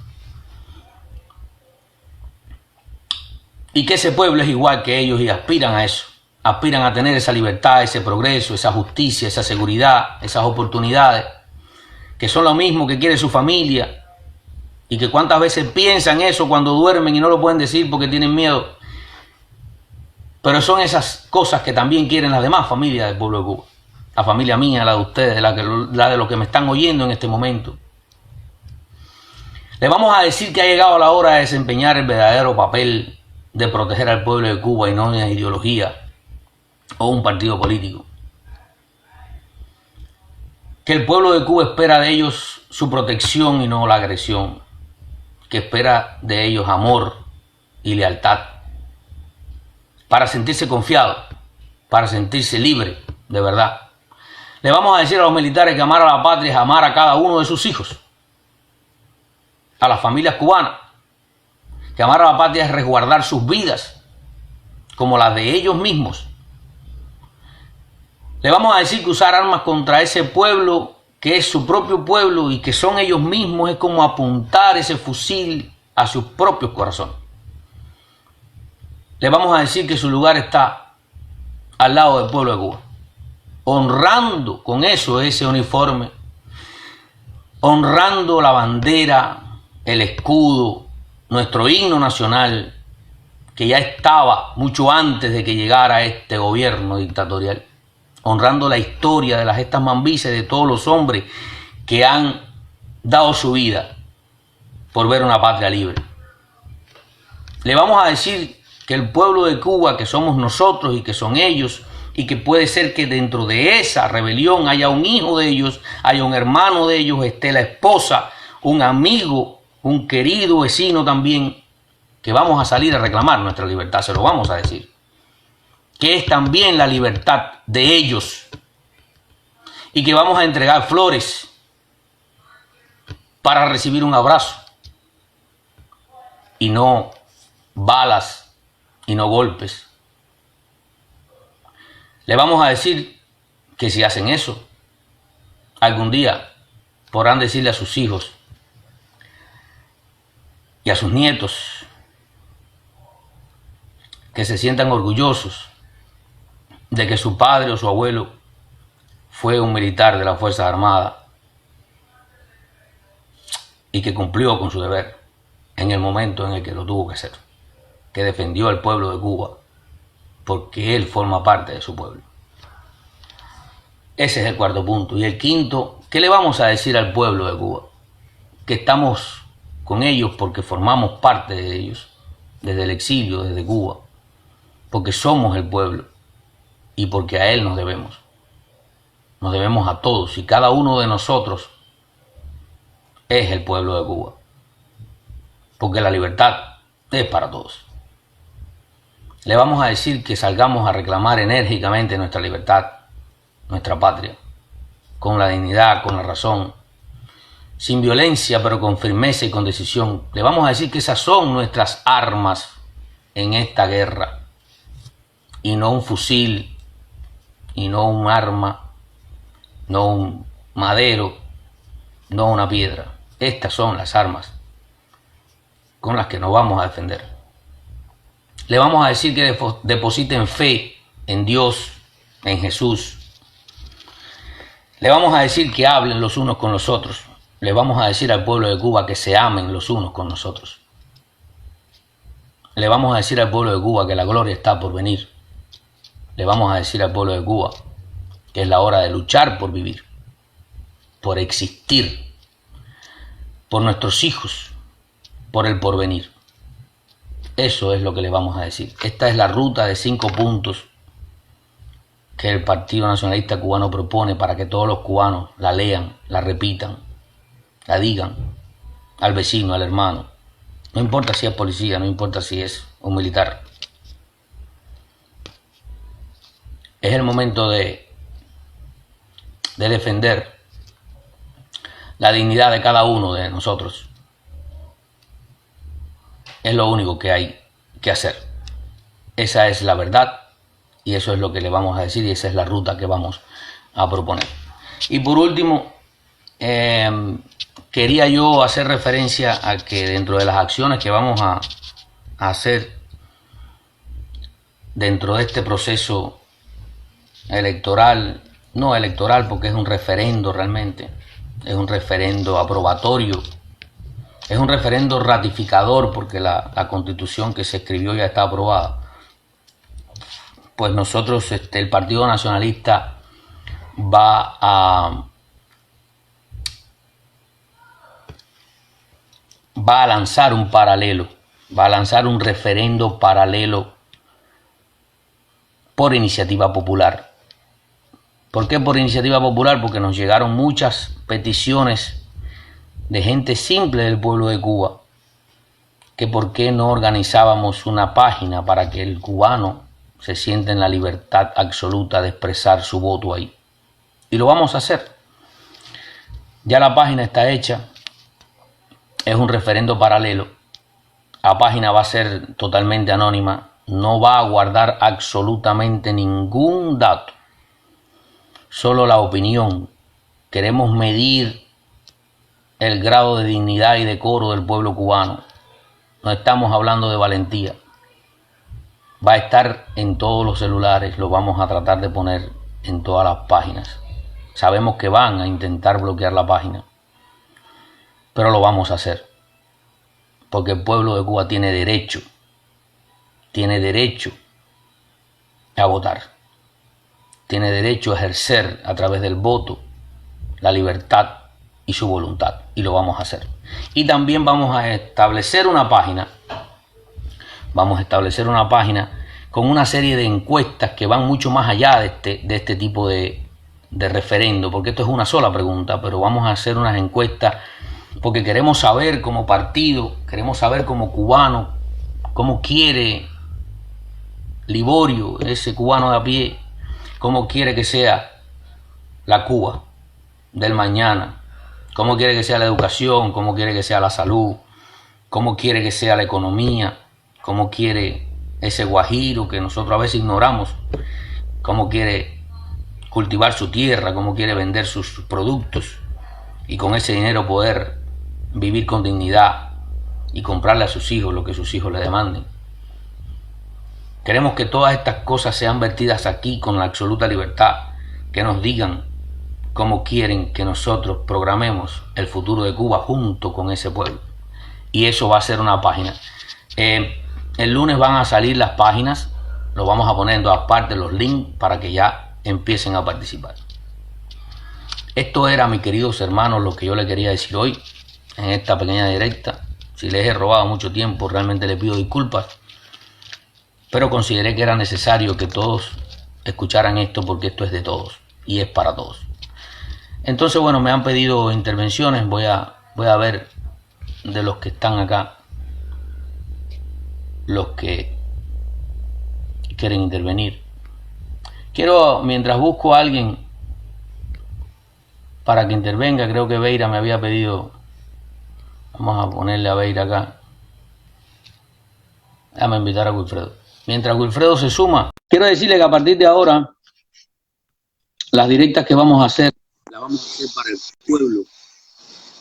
Y que ese pueblo es igual que ellos y aspiran a eso. Aspiran a tener esa libertad, ese progreso, esa justicia, esa seguridad, esas oportunidades, que son lo mismo que quiere su familia, y que cuántas veces piensan eso cuando duermen y no lo pueden decir porque tienen miedo. Pero son esas cosas que también quieren las demás familias del pueblo de Cuba. La familia mía, la de ustedes, la de los que me están oyendo en este momento. Le vamos a decir que ha llegado la hora de desempeñar el verdadero papel de proteger al pueblo de Cuba y no una ideología o un partido político. Que el pueblo de Cuba espera de ellos su protección y no la agresión. Que espera de ellos amor y lealtad. Para sentirse confiado, para sentirse libre, de verdad. Le vamos a decir a los militares que amar a la patria es amar a cada uno de sus hijos. A las familias cubanas. Que amar a la patria es resguardar sus vidas, como las de ellos mismos. Le vamos a decir que usar armas contra ese pueblo, que es su propio pueblo y que son ellos mismos, es como apuntar ese fusil a sus propios corazones. Le vamos a decir que su lugar está al lado del pueblo de Cuba, honrando con eso ese uniforme, honrando la bandera, el escudo, nuestro himno nacional, que ya estaba mucho antes de que llegara este gobierno dictatorial, honrando la historia de las gestas mambises de todos los hombres que han dado su vida por ver una patria libre. Le vamos a decir que el pueblo de Cuba, que somos nosotros y que son ellos, y que puede ser que dentro de esa rebelión haya un hijo de ellos, haya un hermano de ellos, esté la esposa, un amigo, un querido vecino también, que vamos a salir a reclamar nuestra libertad, se lo vamos a decir, que es también la libertad de ellos, y que vamos a entregar flores para recibir un abrazo y no balas y no golpes. Le vamos a decir que si hacen eso, algún día podrán decirle a sus hijos y a sus nietos que se sientan orgullosos de que su padre o su abuelo fue un militar de las Fuerzas Armadas y que cumplió con su deber en el momento en el que lo tuvo que hacer, que defendió al pueblo de Cuba porque él forma parte de su pueblo. Ese es el cuarto punto. Y el quinto, ¿qué le vamos a decir al pueblo de Cuba? Que estamos con ellos porque formamos parte de ellos, desde el exilio, desde Cuba, porque somos el pueblo y porque a él nos debemos. Nos debemos a todos y cada uno de nosotros es el pueblo de Cuba, porque la libertad es para todos. Le vamos a decir que salgamos a reclamar enérgicamente nuestra libertad, nuestra patria, con la dignidad, con la razón, sin violencia, pero con firmeza y con decisión. Le vamos a decir que esas son nuestras armas en esta guerra, y no un fusil, y no un arma, no un madero, no una piedra. Estas son las armas con las que nos vamos a defender. Le vamos a decir que depositen fe en Dios, en Jesús. Le vamos a decir que hablen los unos con los otros. Le vamos a decir al pueblo de Cuba que se amen los unos con nosotros. Le vamos a decir al pueblo de Cuba que la gloria está por venir. Le vamos a decir al pueblo de Cuba que es la hora de luchar por vivir, por existir, por nuestros hijos, por el porvenir. Eso es lo que le vamos a decir. Esta es la ruta de 5 puntos que el Partido Nacionalista Cubano propone para que todos los cubanos la lean, la repitan, la digan al vecino, al hermano. No importa si es policía, no importa si es un militar. Es el momento de defender la dignidad de cada uno de nosotros. Es lo único que hay que hacer. Esa es la verdad y eso es lo que le vamos a decir y esa es la ruta que vamos a proponer. Y por último, quería yo hacer referencia a que dentro de las acciones que vamos a hacer dentro de este proceso electoral, no electoral porque es un referendo realmente, es un referendo aprobatorio, es un referendo ratificador porque la constitución que se escribió ya está aprobada. Pues nosotros, el Partido Nacionalista va a lanzar un paralelo, va a lanzar un referendo paralelo por iniciativa popular. ¿Por qué por iniciativa popular? Porque nos llegaron muchas peticiones de gente simple del pueblo de Cuba, que por qué no organizábamos una página para que el cubano se sienta en la libertad absoluta de expresar su voto ahí. Y lo vamos a hacer. Ya la página está hecha, es un referendo paralelo. La página va a ser totalmente anónima, no va a guardar absolutamente ningún dato, solo la opinión. Queremos medir el grado de dignidad y decoro del pueblo cubano. No estamos hablando de valentía. Va a estar en todos los celulares, lo vamos a tratar de poner en todas las páginas. Sabemos que van a intentar bloquear la página, pero lo vamos a hacer. Porque el pueblo de Cuba tiene derecho a votar. Tiene derecho a ejercer a través del voto la libertad y su voluntad, y lo vamos a hacer. Y también vamos a establecer una página con una serie de encuestas que van mucho más allá de este tipo de referendo, porque esto es una sola pregunta, pero vamos a hacer unas encuestas porque queremos saber como partido, queremos saber como cubano, cómo quiere Liborio, ese cubano de a pie, cómo quiere que sea la Cuba del mañana, cómo quiere que sea la educación, cómo quiere que sea la salud, cómo quiere que sea la economía, cómo quiere ese guajiro que nosotros a veces ignoramos, cómo quiere cultivar su tierra, cómo quiere vender sus productos y con ese dinero poder vivir con dignidad y comprarle a sus hijos lo que sus hijos le demanden. Queremos que todas estas cosas sean vertidas aquí con la absoluta libertad, que nos digan cómo quieren que nosotros programemos el futuro de Cuba junto con ese pueblo. Y eso va a ser una página. El lunes van a salir las páginas, lo vamos a poner en todas partes, los links, para que ya empiecen a participar. Esto era, mis queridos hermanos, lo que yo les quería decir hoy en esta pequeña directa. Si les he robado mucho tiempo, realmente les pido disculpas, pero consideré que era necesario que todos escucharan esto, porque esto es de todos y es para todos. Entonces, bueno, me han pedido intervenciones, voy a ver de los que están acá, los que quieren intervenir. Quiero, mientras busco a alguien para que intervenga, creo que Beira me había pedido, vamos a ponerle a Beira acá, déjame invitar a Wilfredo. Mientras Wilfredo se suma, quiero decirle que a partir de ahora, las directas que vamos a hacer, las vamos a hacer para el pueblo,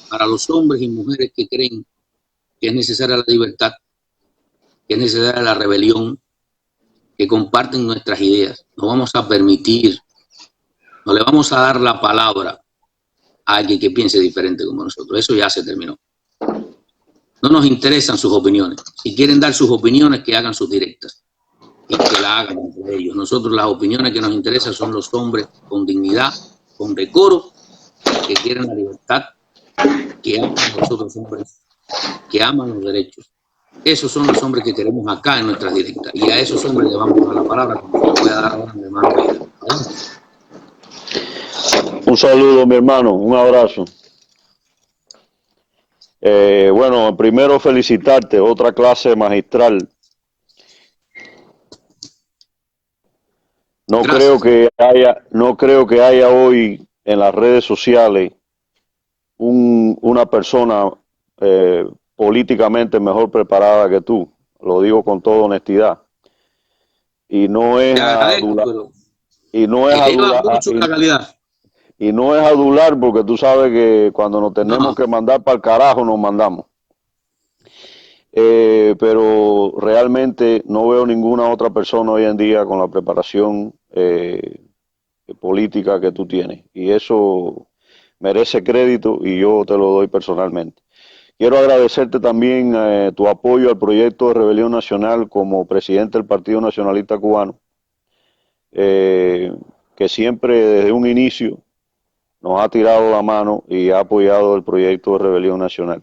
para los hombres y mujeres que creen que es necesaria la libertad, que es necesaria la rebelión, que comparten nuestras ideas. No vamos a permitir, no le vamos a dar la palabra a alguien que piense diferente como nosotros. Eso ya se terminó. No nos interesan sus opiniones. Si quieren dar sus opiniones, que hagan sus directas y que la hagan entre ellos. Nosotros, las opiniones que nos interesan son los hombres con dignidad, con decoro, que quieren la libertad, que aman a los otros hombres, que aman los derechos. Esos son los hombres que queremos acá en nuestras directas, y a esos hombres le vamos a dar la palabra, como voy a dar ahora a mi hermano Beira. Un saludo, mi hermano, un abrazo. Bueno, primero felicitarte, otra clase magistral. No creo que haya hoy en las redes sociales una persona políticamente mejor preparada que tú. Lo digo con toda honestidad. Y no es adular, porque tú sabes que cuando nos tenemos que mandar para el carajo nos mandamos. Pero realmente no veo ninguna otra persona hoy en día con la preparación política que tú tienes, y eso merece crédito y yo te lo doy personalmente. Quiero agradecerte también tu apoyo al proyecto de Rebelión Nacional como presidente del Partido Nacionalista Cubano, que siempre desde un inicio nos ha tirado la mano y ha apoyado el proyecto de Rebelión Nacional.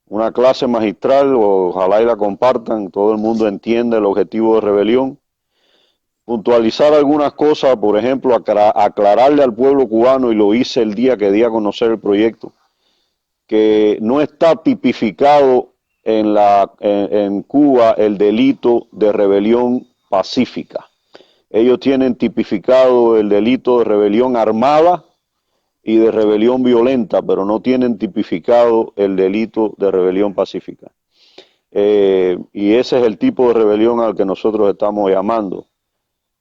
Una clase magistral, ojalá y la compartan, todo el mundo entiende el objetivo de rebelión. Puntualizar algunas cosas, por ejemplo, aclararle al pueblo cubano, y lo hice el día que di a conocer el proyecto, que no está tipificado en Cuba el delito de rebelión pacífica. Ellos tienen tipificado el delito de rebelión armada y de rebelión violenta, pero no tienen tipificado el delito de rebelión pacífica. Y ese es el tipo de rebelión al que nosotros estamos llamando.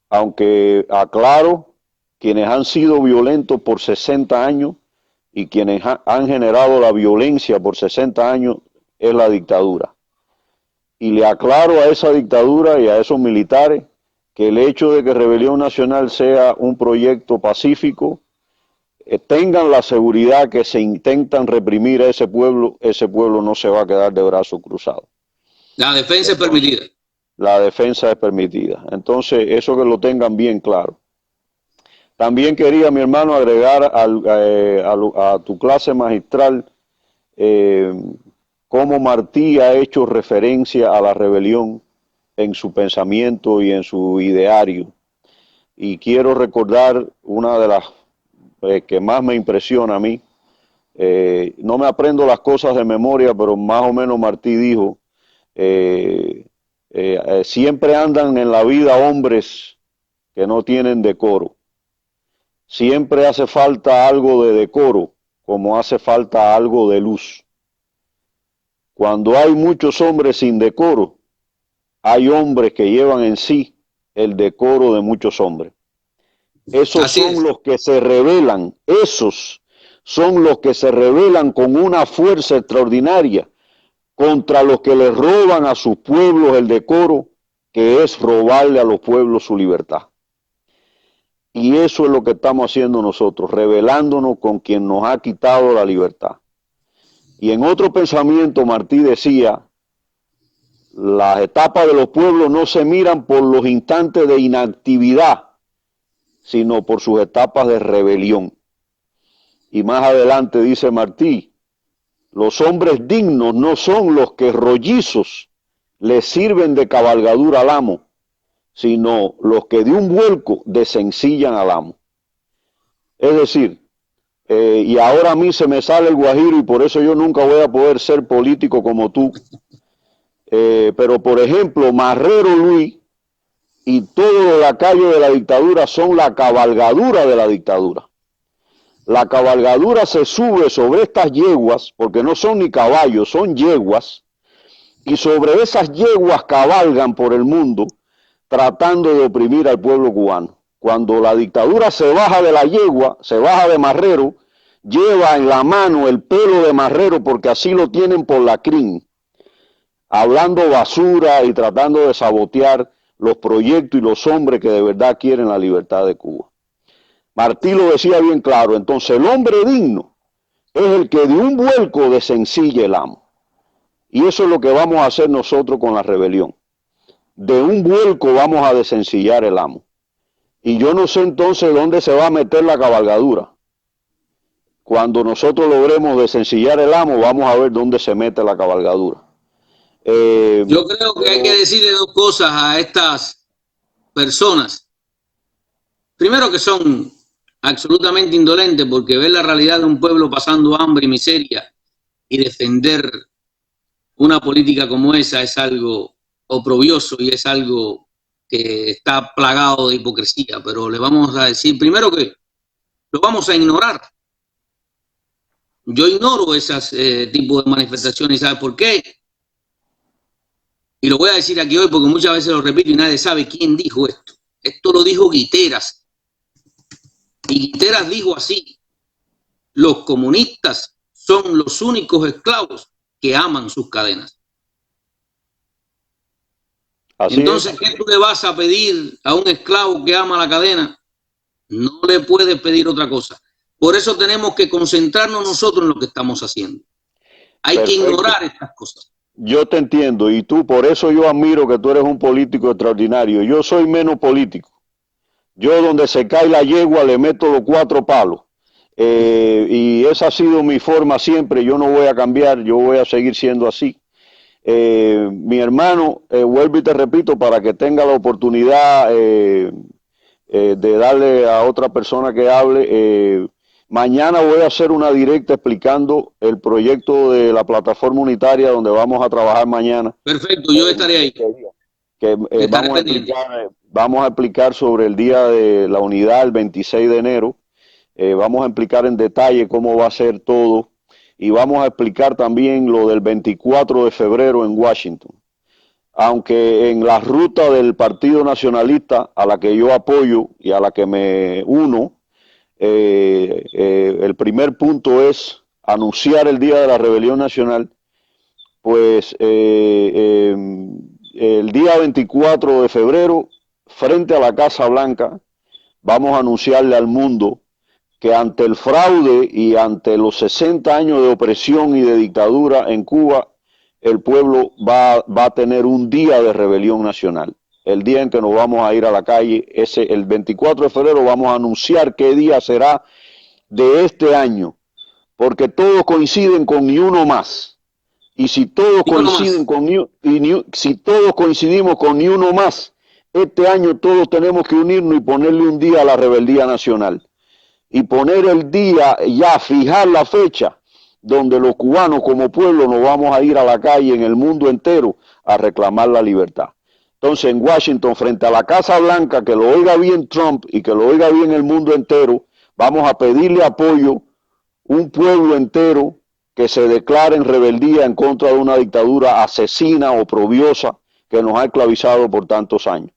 Aunque aclaro, quienes han sido violentos por 60 años y quienes han generado la violencia por 60 años es la dictadura. Y le aclaro a esa dictadura y a esos militares que el hecho de que Rebelión Nacional sea un proyecto pacífico, tengan la seguridad que se intentan reprimir a ese pueblo no se va a quedar de brazos cruzados. La defensa es permitida. La defensa es permitida. Entonces, eso que lo tengan bien claro. También quería, mi hermano, agregar a tu clase magistral cómo Martí ha hecho referencia a la rebelión en su pensamiento y en su ideario. Y quiero recordar una de las que más me impresiona a mí. No me aprendo las cosas de memoria, pero más o menos Martí dijo, siempre andan en la vida hombres que no tienen decoro. Siempre hace falta algo de decoro, como hace falta algo de luz. Cuando hay muchos hombres sin decoro, hay hombres que llevan en sí el decoro de muchos hombres. Esos son los que se rebelan, esos son los que se rebelan con una fuerza extraordinaria contra los que les roban a sus pueblos el decoro, que es robarle a los pueblos su libertad. Y eso es lo que estamos haciendo nosotros, rebelándonos con quien nos ha quitado la libertad. Y en otro pensamiento Martí decía, las etapas de los pueblos no se miran por los instantes de inactividad, sino por sus etapas de rebelión. Y más adelante dice Martí, los hombres dignos no son los que rollizos les sirven de cabalgadura al amo, sino los que de un vuelco desencillan al amo. Es decir, y ahora a mí se me sale el guajiro y por eso yo nunca voy a poder ser político como tú, pero por ejemplo, Marrero Luis y todos los lacayos de la dictadura son la cabalgadura de la dictadura. La cabalgadura se sube sobre estas yeguas, porque no son ni caballos, son yeguas, y sobre esas yeguas cabalgan por el mundo tratando de oprimir al pueblo cubano. Cuando la dictadura se baja de la yegua, se baja de Marrero, lleva en la mano el pelo de Marrero porque así lo tienen por la CRIM, hablando basura y tratando de sabotear los proyectos y los hombres que de verdad quieren la libertad de Cuba. Martí lo decía bien claro, entonces el hombre digno es el que de un vuelco desencilla el amo. Y eso es lo que vamos a hacer nosotros con la rebelión. De un vuelco vamos a desencillar el amo. Y yo no sé entonces dónde se va a meter la cabalgadura. Cuando nosotros logremos desencillar el amo, vamos a ver dónde se mete la cabalgadura. Yo creo que hay que decirle dos cosas a estas personas. Primero, que son absolutamente indolentes, porque ver la realidad de un pueblo pasando hambre y miseria y defender una política como esa es algo oprobioso y es algo que está plagado de hipocresía. Pero le vamos a decir primero que lo vamos a ignorar. Yo ignoro ese tipo de manifestaciones. ¿Sabe por qué? Y lo voy a decir aquí hoy porque muchas veces lo repito y nadie sabe quién dijo esto. Esto lo dijo Guiteras. Y Guiteras dijo así: los comunistas son los únicos esclavos que aman sus cadenas. Así entonces, ¿qué tú le vas a pedir a un esclavo que ama la cadena? No le puedes pedir otra cosa. Por eso tenemos que concentrarnos nosotros en lo que estamos haciendo. Hay que ignorar estas cosas. Yo te entiendo, y tú, por eso yo admiro que tú eres un político extraordinario. Yo soy menos político. Yo donde se cae la yegua le meto los 4 palos. Y esa ha sido mi forma siempre. Yo no voy a cambiar, yo voy a seguir siendo así. Mi hermano, vuelvo y te repito, para que tenga la oportunidad de darle a otra persona que hable, mañana voy a hacer una directa explicando el proyecto de la plataforma unitaria donde vamos a trabajar mañana. Perfecto, yo estaré ahí. Vamos a explicar sobre el día de la unidad, el 26 de enero. Vamos a explicar en detalle cómo va a ser todo. Y vamos a explicar también lo del 24 de febrero en Washington. Aunque en la ruta del Partido Nacionalista, a la que yo apoyo y a la que me uno, el primer punto es anunciar el Día de la Rebelión Nacional. Pues el día 24 de febrero, frente a la Casa Blanca, vamos a anunciarle al mundo que ante el fraude y ante los 60 años de opresión y de dictadura en Cuba, el pueblo va a tener un día de rebelión nacional. El día en que nos vamos a ir a la calle, el 24 de febrero vamos a anunciar qué día será de este año, porque todos coinciden con ni uno más. Y si todos Ni uno coinciden más. con si todos coincidimos con ni uno más, este año todos tenemos que unirnos y ponerle un día a la rebeldía nacional. Y poner el día, ya fijar la fecha donde los cubanos como pueblo nos vamos a ir a la calle en el mundo entero a reclamar la libertad. Entonces en Washington, frente a la Casa Blanca, que lo oiga bien Trump y que lo oiga bien el mundo entero, vamos a pedirle apoyo un pueblo entero que se declare en rebeldía en contra de una dictadura asesina, oprobiosa, que nos ha esclavizado por tantos años.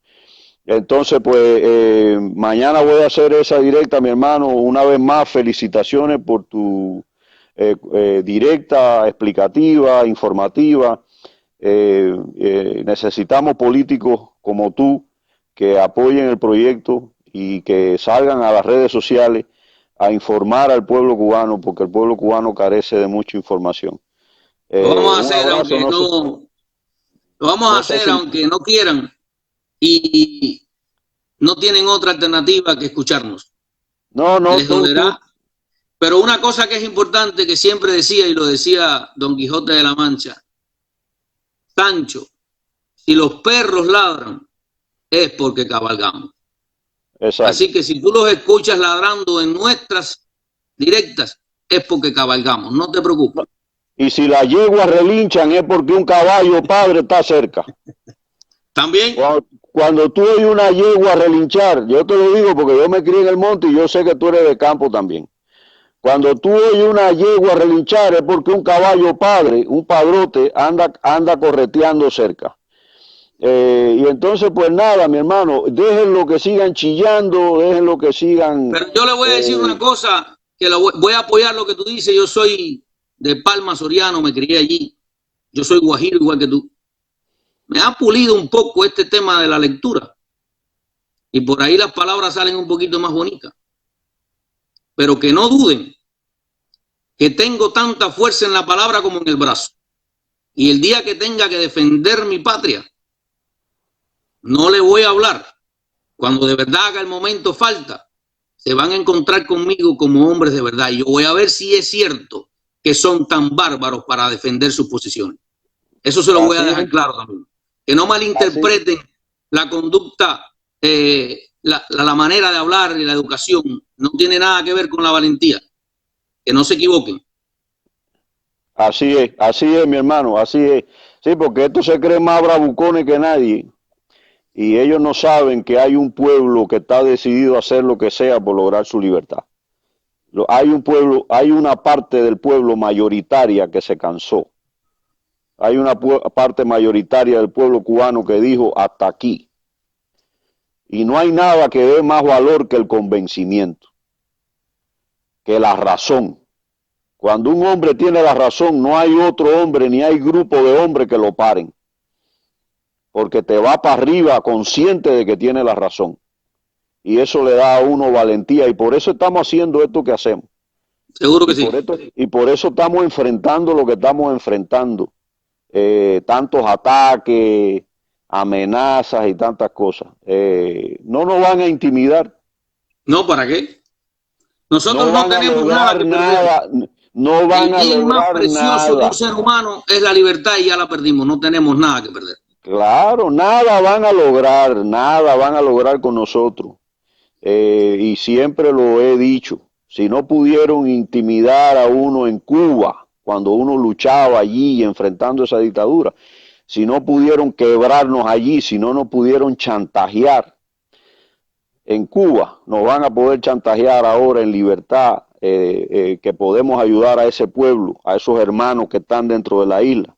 Entonces, pues mañana voy a hacer esa directa, mi hermano. Una vez más, felicitaciones por tu directa, explicativa, informativa. Necesitamos políticos como tú que apoyen el proyecto y que salgan a las redes sociales a informar al pueblo cubano, porque el pueblo cubano carece de mucha información. Lo vamos a Un hacer abrazo, aunque no sé, no, lo vamos a no sé hacer si... aunque no quieran y no tienen otra alternativa que escucharnos. No, no, Les dolerá. Pero una cosa que es importante que siempre decía y lo decía Don Quijote de la Mancha, Sancho, si los perros ladran es porque cabalgamos. Exacto. Así que si tú los escuchas ladrando en nuestras directas es porque cabalgamos, no te preocupes. Y si las yeguas relinchan es porque un caballo padre está cerca. También. Cuando tú oyes una yegua relinchar, yo te lo digo porque yo me crié en el monte y yo sé que tú eres de campo también. Cuando tú oyes una yegua relinchar es porque un caballo padre, un padrote, anda correteando cerca. Y entonces, pues nada, mi hermano, déjenlo que sigan chillando, déjenlo que sigan... Pero yo le voy a decir una cosa, que voy a apoyar lo que tú dices. Yo soy de Palma, Soriano, me crié allí. Yo soy guajiro igual que tú. Me ha pulido un poco este tema de la lectura. Y por ahí las palabras salen un poquito más bonitas. Pero que no duden que tengo tanta fuerza en la palabra como en el brazo. Y el día que tenga que defender mi patria, no le voy a hablar. Cuando de verdad haga el momento falta, se van a encontrar conmigo como hombres de verdad. Y yo voy a ver si es cierto que son tan bárbaros para defender sus posiciones. Eso se lo voy a dejar claro también. Que no malinterpreten la conducta, la manera de hablar y la educación. No tiene nada que ver con la valentía. Que no se equivoquen. Así es, mi hermano, así es. Sí, porque estos se creen más bravucones que nadie y ellos no saben que hay un pueblo que está decidido a hacer lo que sea por lograr su libertad. Hay un pueblo, hay una parte del pueblo mayoritaria que se cansó. Hay una parte mayoritaria del pueblo cubano que dijo hasta aquí. Y no hay nada que dé más valor que el convencimiento, que la razón. Cuando un hombre tiene la razón, no hay otro hombre ni hay grupo de hombres que lo paren. Porque te va para arriba consciente de que tiene la razón. Y eso le da a uno valentía y por eso estamos haciendo esto que hacemos. Seguro que sí. Y por eso estamos enfrentando lo que estamos enfrentando. Tantos ataques, amenazas y tantas cosas. No nos van a intimidar. No, ¿para qué? Nosotros No no van a tenemos nada lograr que perder. nada. No van El a bien más lograr precioso de un nada. ser humano es la libertad y ya la perdimos. No tenemos nada que perder. Claro, nada van a lograr con nosotros. Y siempre lo he dicho, si no pudieron intimidar a uno en Cuba, cuando uno luchaba allí enfrentando esa dictadura, si no pudieron quebrarnos allí, si no nos pudieron chantajear en Cuba, nos van a poder chantajear ahora en libertad, que podemos ayudar a ese pueblo, a esos hermanos que están dentro de la isla,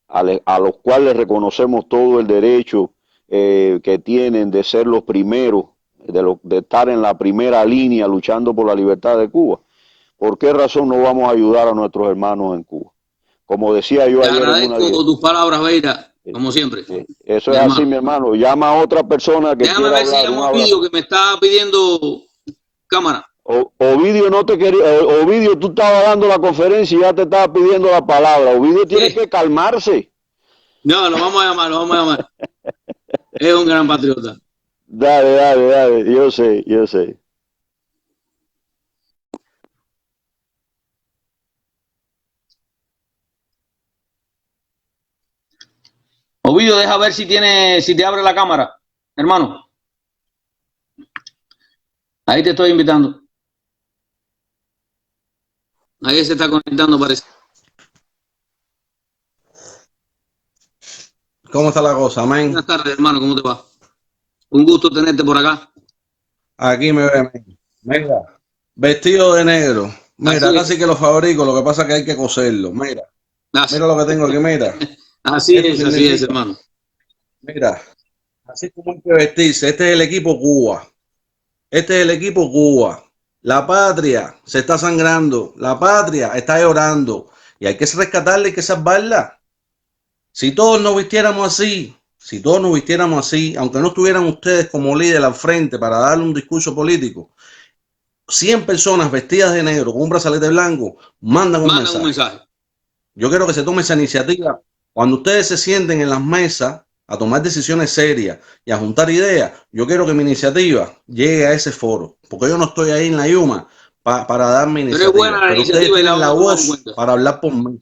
a los cuales reconocemos todo el derecho que tienen de ser los primeros, de estar en la primera línea luchando por la libertad de Cuba. ¿Por qué razón no vamos a ayudar a nuestros hermanos en Cuba? Como decía yo Te ayer en una... agradezco tus palabras, Beira, como siempre. Eso Mi es así, hermano. mi hermano. Llama a otra persona que Déjame quiera ver si hablar. llamo Un a abrazo. Ovidio que me está pidiendo cámara. Ovidio no te quería, Ovidio, tú estabas dando la conferencia y ya te estaba pidiendo la palabra. Ovidio tiene que calmarse. No, lo vamos a llamar, lo vamos a llamar. Es un gran patriota. Dale. Yo sé. Ovidio, deja ver si te abre la cámara, hermano. Ahí te estoy invitando. Ahí se está conectando, parece. ¿Cómo está la cosa, amén? Buenas tardes, hermano, ¿cómo te va? Un gusto tenerte por acá. Aquí me ve, mira, vestido de negro. Mira, Así casi es. que lo fabrico, lo que pasa es que hay que coserlo. Mira, Así, mira lo que tengo aquí, mira. así Esto es, significa, hermano. mira, así como hay que vestirse. Este es el equipo Cuba. Este es el equipo Cuba. La patria se está sangrando. La patria está llorando. Y hay que rescatarla, hay que salvarla. Si todos nos vistiéramos así, si todos nos vistiéramos así, aunque no estuvieran ustedes como líder al frente para darle un discurso político, 100 personas vestidas de negro con un brazalete blanco mandan un mensaje. Yo quiero que se tome esa iniciativa. Cuando ustedes se sienten en las mesas a tomar decisiones serias y a juntar ideas, yo quiero que mi iniciativa llegue a ese foro, porque yo no estoy ahí en la Yuma para dar mi Pero es buena iniciativa, la pero ustedes iniciativa y la tienen la vamos a tomar en voz cuenta. para hablar por mí.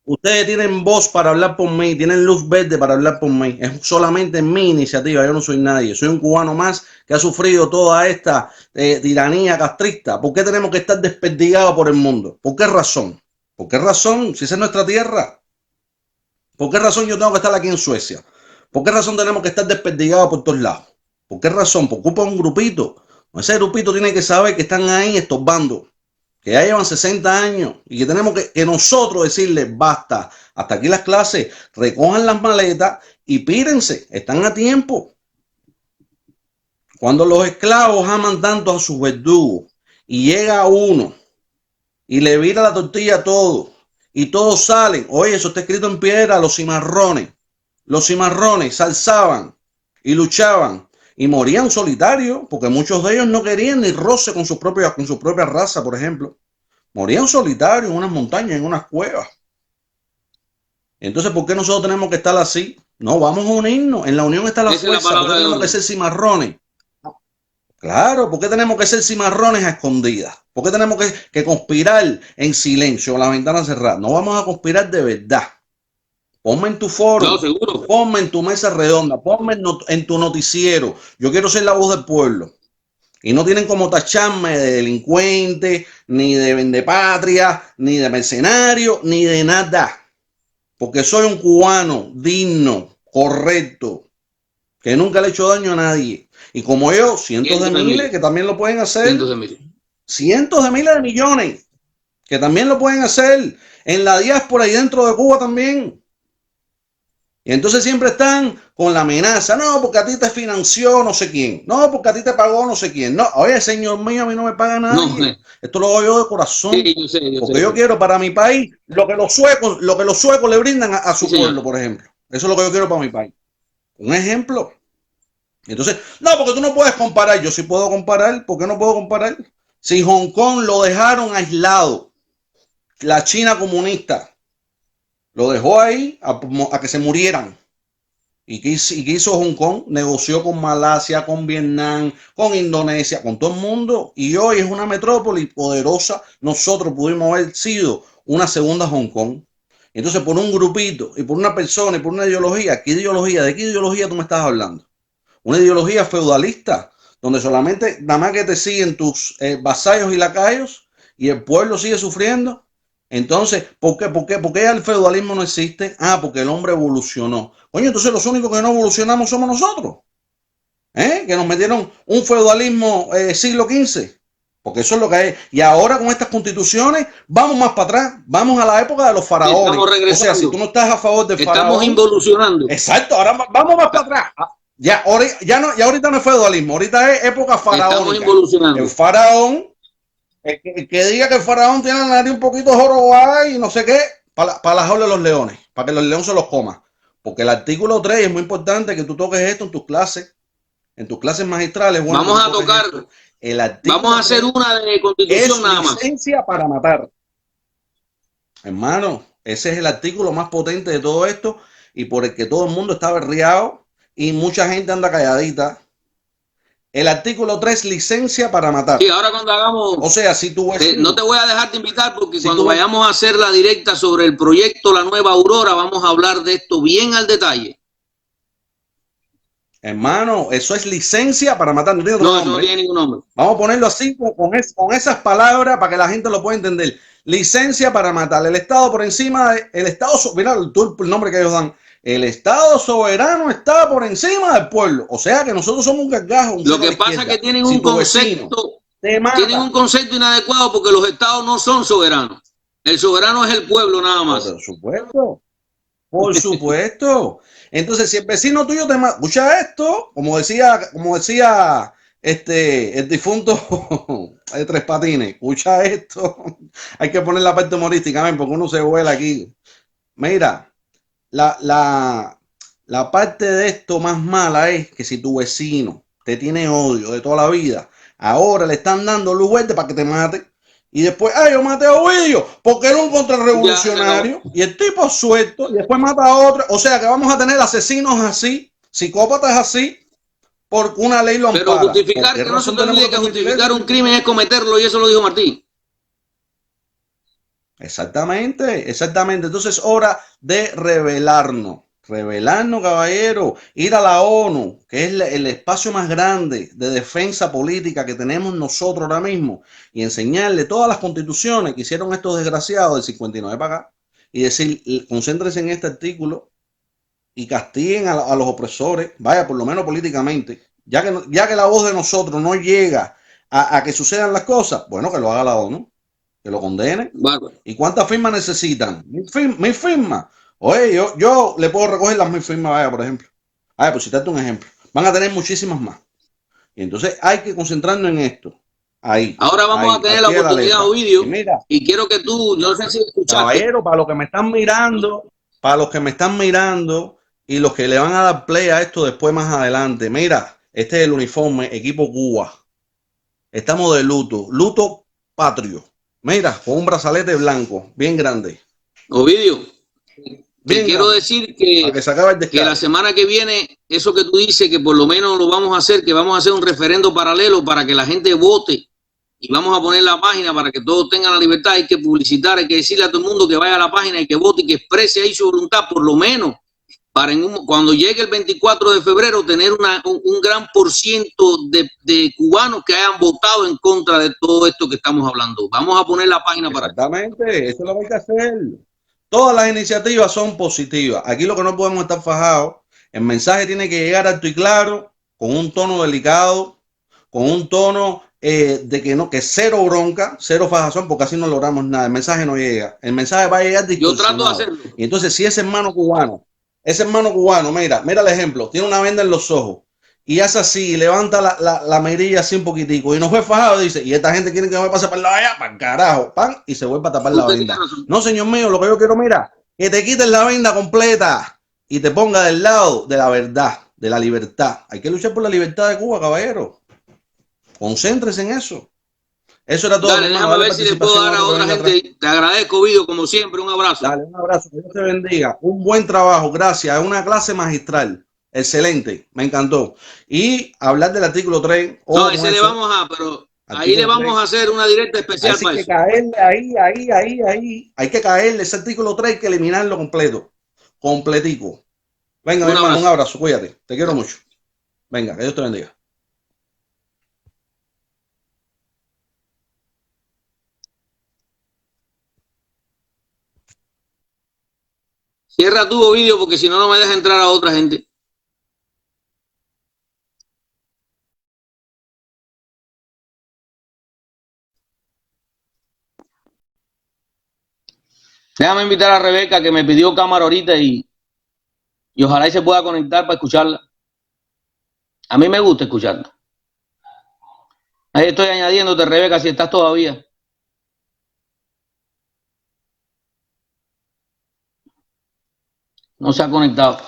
Ustedes tienen voz para hablar por mí, tienen luz verde para hablar por mí. Es solamente mi iniciativa, yo no soy nadie. Soy un cubano más que ha sufrido toda esta tiranía castrista. ¿Por qué tenemos que estar desperdigados por el mundo? ¿Por qué razón? ¿Por qué razón? Si esa es nuestra tierra. ¿Por qué razón yo tengo que estar aquí en Suecia? ¿Por qué razón tenemos que estar desperdigados por todos lados? ¿Por qué razón? Por culpa de un grupito. Ese grupito tiene que saber que están ahí estorbando, que ya llevan 60 años y que tenemos que nosotros decirles basta, hasta aquí las clases, recojan las maletas y pírense, están a tiempo. Cuando los esclavos aman tanto a sus verdugos y llega uno y le vira la tortilla a todos y todos salen, oye, eso está escrito en piedra, los cimarrones se alzaban y luchaban y morían solitarios porque muchos de ellos no querían ni roce con su propia raza, por ejemplo. Morían solitarios en unas montañas, en unas cuevas. Entonces, ¿por qué nosotros tenemos que estar así? No, vamos a unirnos. En la unión está la fuerza. ¿Por qué tenemos que ser cimarrones? Claro, ¿por qué tenemos que ser cimarrones a escondidas? ¿Por qué tenemos que conspirar en silencio, con la ventana cerrada? No vamos a conspirar de verdad. Ponme en tu foro, No, seguro. ponme en tu mesa redonda, ponme en tu noticiero. Yo quiero ser la voz del pueblo. Y no tienen como tacharme de delincuente, ni de vendepatria, ni de mercenario, ni de nada. Porque soy un cubano digno, correcto, que nunca le he hecho daño a nadie. Y como yo, cientos de miles que también lo pueden hacer. Cientos de miles de millones que también lo pueden hacer en la diáspora y dentro de Cuba también. Y entonces siempre están con la amenaza, no, porque a ti te financió no sé quién, no, porque a ti te pagó no sé quién, no, oye, señor mío, a mí no me paga nadie. No, esto lo hago yo de corazón, sí, porque yo quiero para mi país lo que los suecos le brindan a su pueblo, por ejemplo. Eso es lo que yo quiero para mi país. Un ejemplo. Entonces, no, porque tú no puedes comparar. Yo sí puedo comparar. ¿Por qué no puedo comparar? Si Hong Kong lo dejaron aislado, la China comunista lo dejó ahí a que se murieran. ¿Y qué hizo Hong Kong? Negoció con Malasia, con Vietnam, con Indonesia, con todo el mundo. Y hoy es una metrópoli poderosa. Nosotros pudimos haber sido una segunda Hong Kong. Entonces, por un grupito y por una persona y por una ideología, ¿qué ideología? ¿De qué ideología tú me estás hablando? Una ideología feudalista, donde solamente nada más que te siguen tus vasallos y lacayos y el pueblo sigue sufriendo. Entonces, ¿por qué el feudalismo no existe? Ah, porque el hombre evolucionó. Coño, entonces los únicos que no evolucionamos somos nosotros. Que nos metieron un feudalismo siglo XV. Porque eso es lo que es. Y ahora con estas constituciones, vamos más para atrás. Vamos a la época de los faraones. Estamos regresando. O sea, si tú no estás a favor del faraón. Estamos involucionando. Exacto, ahora vamos más para atrás. Ya ahorita no es feudalismo, ahorita es época faraónica. Estamos involucionando. El faraón, el que diga que el faraón tiene la nariz un poquito jorobada y no sé qué, para la jaula de los leones, para que los leones se los coman. Porque el artículo 3 es muy importante que tú toques esto en tus clases magistrales. Bueno, vamos a tocar, vamos a hacer una de constitución nada más. Licencia para matar. Hermano, ese es el artículo más potente de todo esto y por el que todo el mundo está berreado y mucha gente anda calladita. El artículo 3, licencia para matar. Sí, ahora cuando hagamos... O sea, si tú no te voy a dejar de invitar porque si cuando vayamos a hacer la directa sobre el proyecto La Nueva Aurora, vamos a hablar de esto bien al detalle. Hermano, eso es licencia para matar. No tiene otro nombre. Eso no tiene ningún nombre. Vamos a ponerlo así, con esas palabras para que la gente lo pueda entender. Licencia para matar. El Estado por encima, el Estado, mira el nombre que ellos dan. El Estado soberano está por encima del pueblo. O sea que nosotros somos un gargajo. Lo que pasa es que tienen un concepto inadecuado porque los Estados no son soberanos. El soberano es el pueblo nada más. Por supuesto. Por supuesto. Entonces, si el vecino tuyo te mata, escucha esto, como decía el difunto de Tres Patines, escucha esto. Hay que poner la parte humorística, porque uno se vuela aquí. Mira, la parte de esto más mala es que si tu vecino te tiene odio de toda la vida, ahora le están dando luz verde para que te mate. Y después, yo maté a Ovidio porque era un contrarrevolucionario y el tipo suelto y después mata a otro. O sea que vamos a tener asesinos así, psicópatas así, por una ley lo ampara. Pero justificar, que no se te olvide que justificar un crimen es cometerlo y eso lo dijo Martín. Exactamente, exactamente. Entonces es hora de rebelarnos. Rebelarnos, caballero, ir a la ONU, que es el espacio más grande de defensa política que tenemos nosotros ahora mismo, y enseñarle todas las constituciones que hicieron estos desgraciados del 59 para acá, y decir, concéntrense en este artículo y castiguen a los opresores, vaya, por lo menos políticamente, ya que la voz de nosotros no llega a que sucedan las cosas, bueno, que lo haga la ONU, que lo condene. Bueno. ¿Y cuántas firmas necesitan? ¿Mil firmas? Oye, yo le puedo recoger las 1000 firmas, vaya, por ejemplo. Por citarte un ejemplo. Van a tener muchísimas más. Y entonces hay que concentrarnos en esto. Ahí. Ahora vamos a tener la oportunidad, Ovidio. Y quiero que tú, no sé si escuchaste. Caballero, para los que me están mirando y los que le van a dar play a esto después más adelante. Mira, este es el uniforme, equipo Cuba. Estamos de luto patrio. Mira, con un brazalete blanco, bien grande. Ovidio. Te quiero decir que la semana que viene, eso que tú dices, que por lo menos lo vamos a hacer, que vamos a hacer un referendo paralelo para que la gente vote y vamos a poner la página para que todos tengan la libertad. Hay que publicitar, hay que decirle a todo el mundo que vaya a la página y que vote y que exprese ahí su voluntad, por lo menos para cuando llegue el 24 de febrero tener un gran porciento de cubanos que hayan votado en contra de todo esto que estamos hablando. Vamos a poner la página para... Exactamente, eso es lo que hay que hacer. Todas las iniciativas son positivas. Aquí lo que no podemos estar fajados. El mensaje tiene que llegar alto y claro, con un tono delicado, con un tono que cero bronca, cero fajazón, porque así no logramos nada. El mensaje no llega. El mensaje va a llegar distorsionado. Yo trato de hacerlo. Y entonces, si ese hermano cubano, mira el ejemplo, tiene una venda en los ojos y hace así, levanta la mirilla así un poquitico y no fue fajado, dice, y esta gente quiere que me pase para la allá, para el carajo, pan, y se vuelve a tapar la venda. No, señor mío, lo que yo quiero, mira, que te quites la venda completa y te ponga del lado de la verdad, de la libertad. Hay que luchar por la libertad de Cuba, caballero. Concéntrese en eso. Eso era todo. Dale, déjame ver si le puedo dar a otra gente. Te agradezco, Ovidio, como siempre, un abrazo. Dale, un abrazo, que Dios te bendiga. Un buen trabajo, gracias. Es una clase magistral. Excelente, me encantó. Y hablar del artículo 3. No, ese le vamos a, pero ahí le vamos a hacer una directa especial para eso. Caerle ahí. Hay que caerle ese artículo 3, hay que eliminarlo completo. Completico. Venga, mi hermano, un abrazo, cuídate. Te quiero mucho. Venga, que Dios te bendiga. Cierra tu Ovidio porque si no, no me deja entrar a otra gente. Déjame invitar a Rebeca, que me pidió cámara ahorita y ojalá y se pueda conectar para escucharla. A mí me gusta escucharla. Ahí estoy añadiéndote, Rebeca, si estás todavía. No se ha conectado.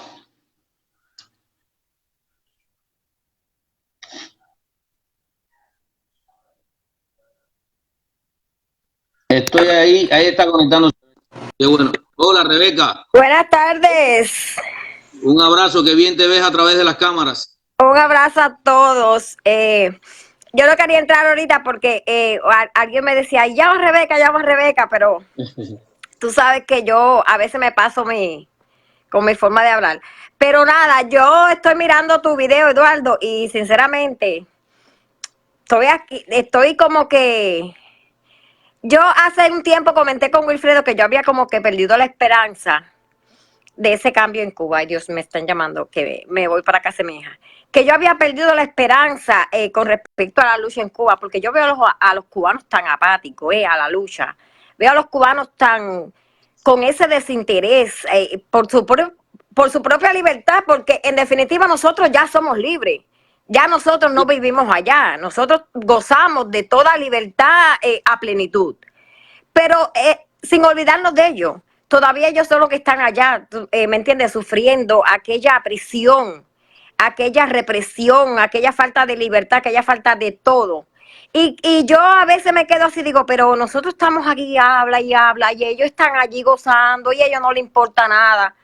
Estoy ahí está conectándose. Qué bueno. Hola, Rebeca. Buenas tardes. Un abrazo, que bien te ves a través de las cámaras. Un abrazo a todos. Yo no quería entrar ahorita porque alguien me decía, llama a Rebeca, pero tú sabes que yo a veces me paso con mi forma de hablar. Pero nada, yo estoy mirando tu video, Eduardo, y sinceramente estoy como que... Yo hace un tiempo comenté con Wilfredo que yo había como que perdido la esperanza de ese cambio en Cuba. Ay, Dios, me están llamando, que me voy para casa de mi hija. Que yo había perdido la esperanza con respecto a la lucha en Cuba, porque yo veo a los cubanos tan apáticos a la lucha. Veo a los cubanos tan con ese desinterés por su propia libertad, porque en definitiva nosotros ya somos libres. Ya nosotros no vivimos allá, nosotros gozamos de toda libertad a plenitud. Pero sin olvidarnos de ellos, todavía ellos son los que están allá, ¿me entiendes? Sufriendo aquella prisión, aquella represión, aquella falta de libertad, aquella falta de todo. Y yo a veces me quedo así, digo, pero nosotros estamos aquí, habla, y ellos están allí gozando y a ellos no les importa nada.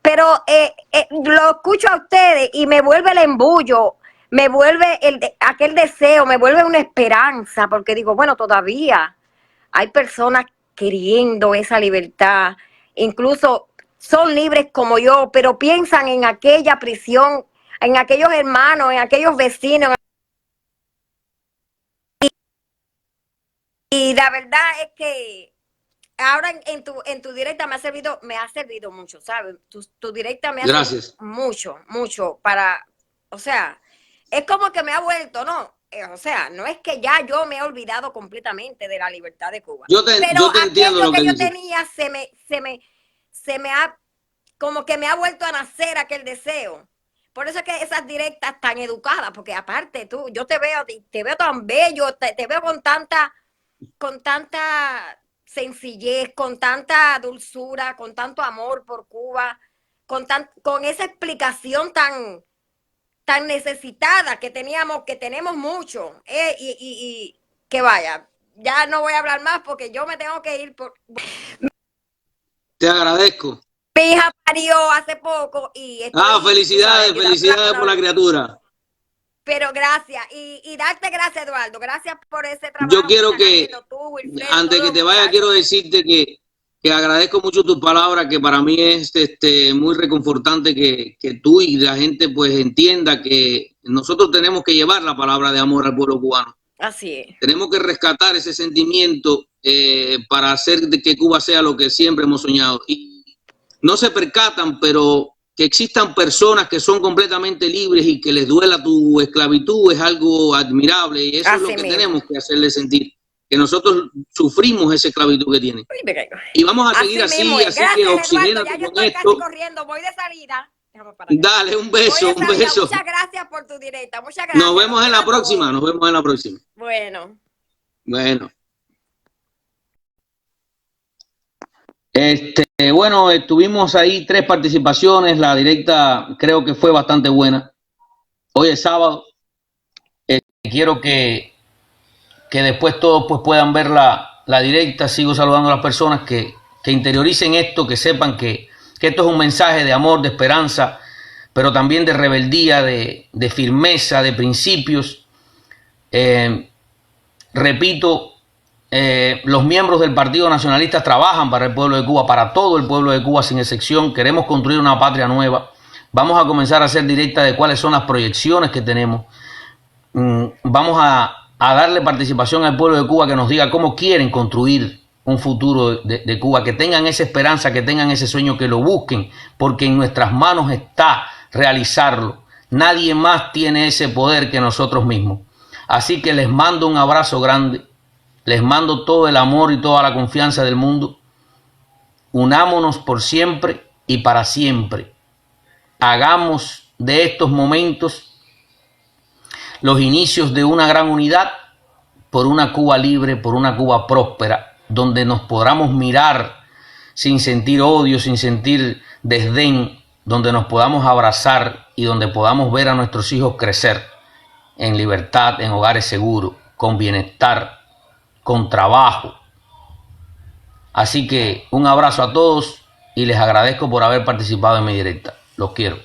Pero lo escucho a ustedes y me vuelve el embullo, me vuelve aquel deseo, me vuelve una esperanza, porque digo, bueno, todavía hay personas queriendo esa libertad, incluso son libres como yo, pero piensan en aquella prisión, en aquellos hermanos, en aquellos vecinos. Y la verdad es que ahora en tu directa me ha servido mucho, ¿sabes? Tu directa me ha Gracias. servido mucho para, o sea, es como que me ha vuelto, ¿no? O sea, no es que ya yo me he olvidado completamente de la libertad de Cuba. Yo te entiendo lo que yo dices. tenía se me ha, como que me ha vuelto a nacer aquel deseo. Por eso es que esas directas tan educadas, porque aparte yo te veo tan bello, te veo con tanta sencillez, con tanta dulzura, con tanto amor por Cuba, con esa explicación tan necesitada que tenemos mucho, y que vaya, ya no voy a hablar más porque yo me tengo que ir. Te agradezco. Mi hija parió hace poco y felicidades por la criatura. Pero gracias, y darte gracias, Eduardo, gracias por ese trabajo. Yo quiero que, antes que te vaya, quiero decirte que agradezco mucho tus palabras, que para mí es muy reconfortante que tú y la gente pues entienda que nosotros tenemos que llevar la palabra de amor al pueblo cubano. Así es. Tenemos que rescatar ese sentimiento para hacer de que Cuba sea lo que siempre hemos soñado. Y no se percatan, pero que existan personas que son completamente libres y que les duela tu esclavitud es algo admirable, y eso es lo que tenemos que hacerles sentir, que nosotros sufrimos esa esclavitud que tienen. Y vamos a seguir así que oxigénate con esto. Casi corriendo, voy de salida. Dale, un beso. Muchas gracias por tu directa, muchas gracias. Nos vemos en la próxima, Bueno. Bueno, tuvimos ahí 3 participaciones. La directa creo que fue bastante buena. Hoy es sábado. Quiero que después todos pues puedan ver la directa. Sigo saludando a las personas que interioricen esto, que sepan que esto es un mensaje de amor, de esperanza, pero también de rebeldía, de firmeza, de principios. Repito, los miembros del Partido Nacionalista trabajan para el pueblo de Cuba, para todo el pueblo de Cuba sin excepción. Queremos construir una patria nueva. Vamos a comenzar a hacer directa de cuáles son las proyecciones que tenemos. Vamos a darle participación al pueblo de Cuba, que nos diga cómo quieren construir un futuro de Cuba, que tengan esa esperanza, que tengan ese sueño, que lo busquen, porque en nuestras manos está realizarlo. Nadie más tiene ese poder que nosotros mismos. Así que les mando un abrazo grande. Les mando todo el amor y toda la confianza del mundo. Unámonos por siempre y para siempre. Hagamos de estos momentos los inicios de una gran unidad por una Cuba libre, por una Cuba próspera, donde nos podamos mirar sin sentir odio, sin sentir desdén, donde nos podamos abrazar y donde podamos ver a nuestros hijos crecer en libertad, en hogares seguros, con bienestar, con trabajo. Así que un abrazo a todos y les agradezco por haber participado en mi directa. Los quiero.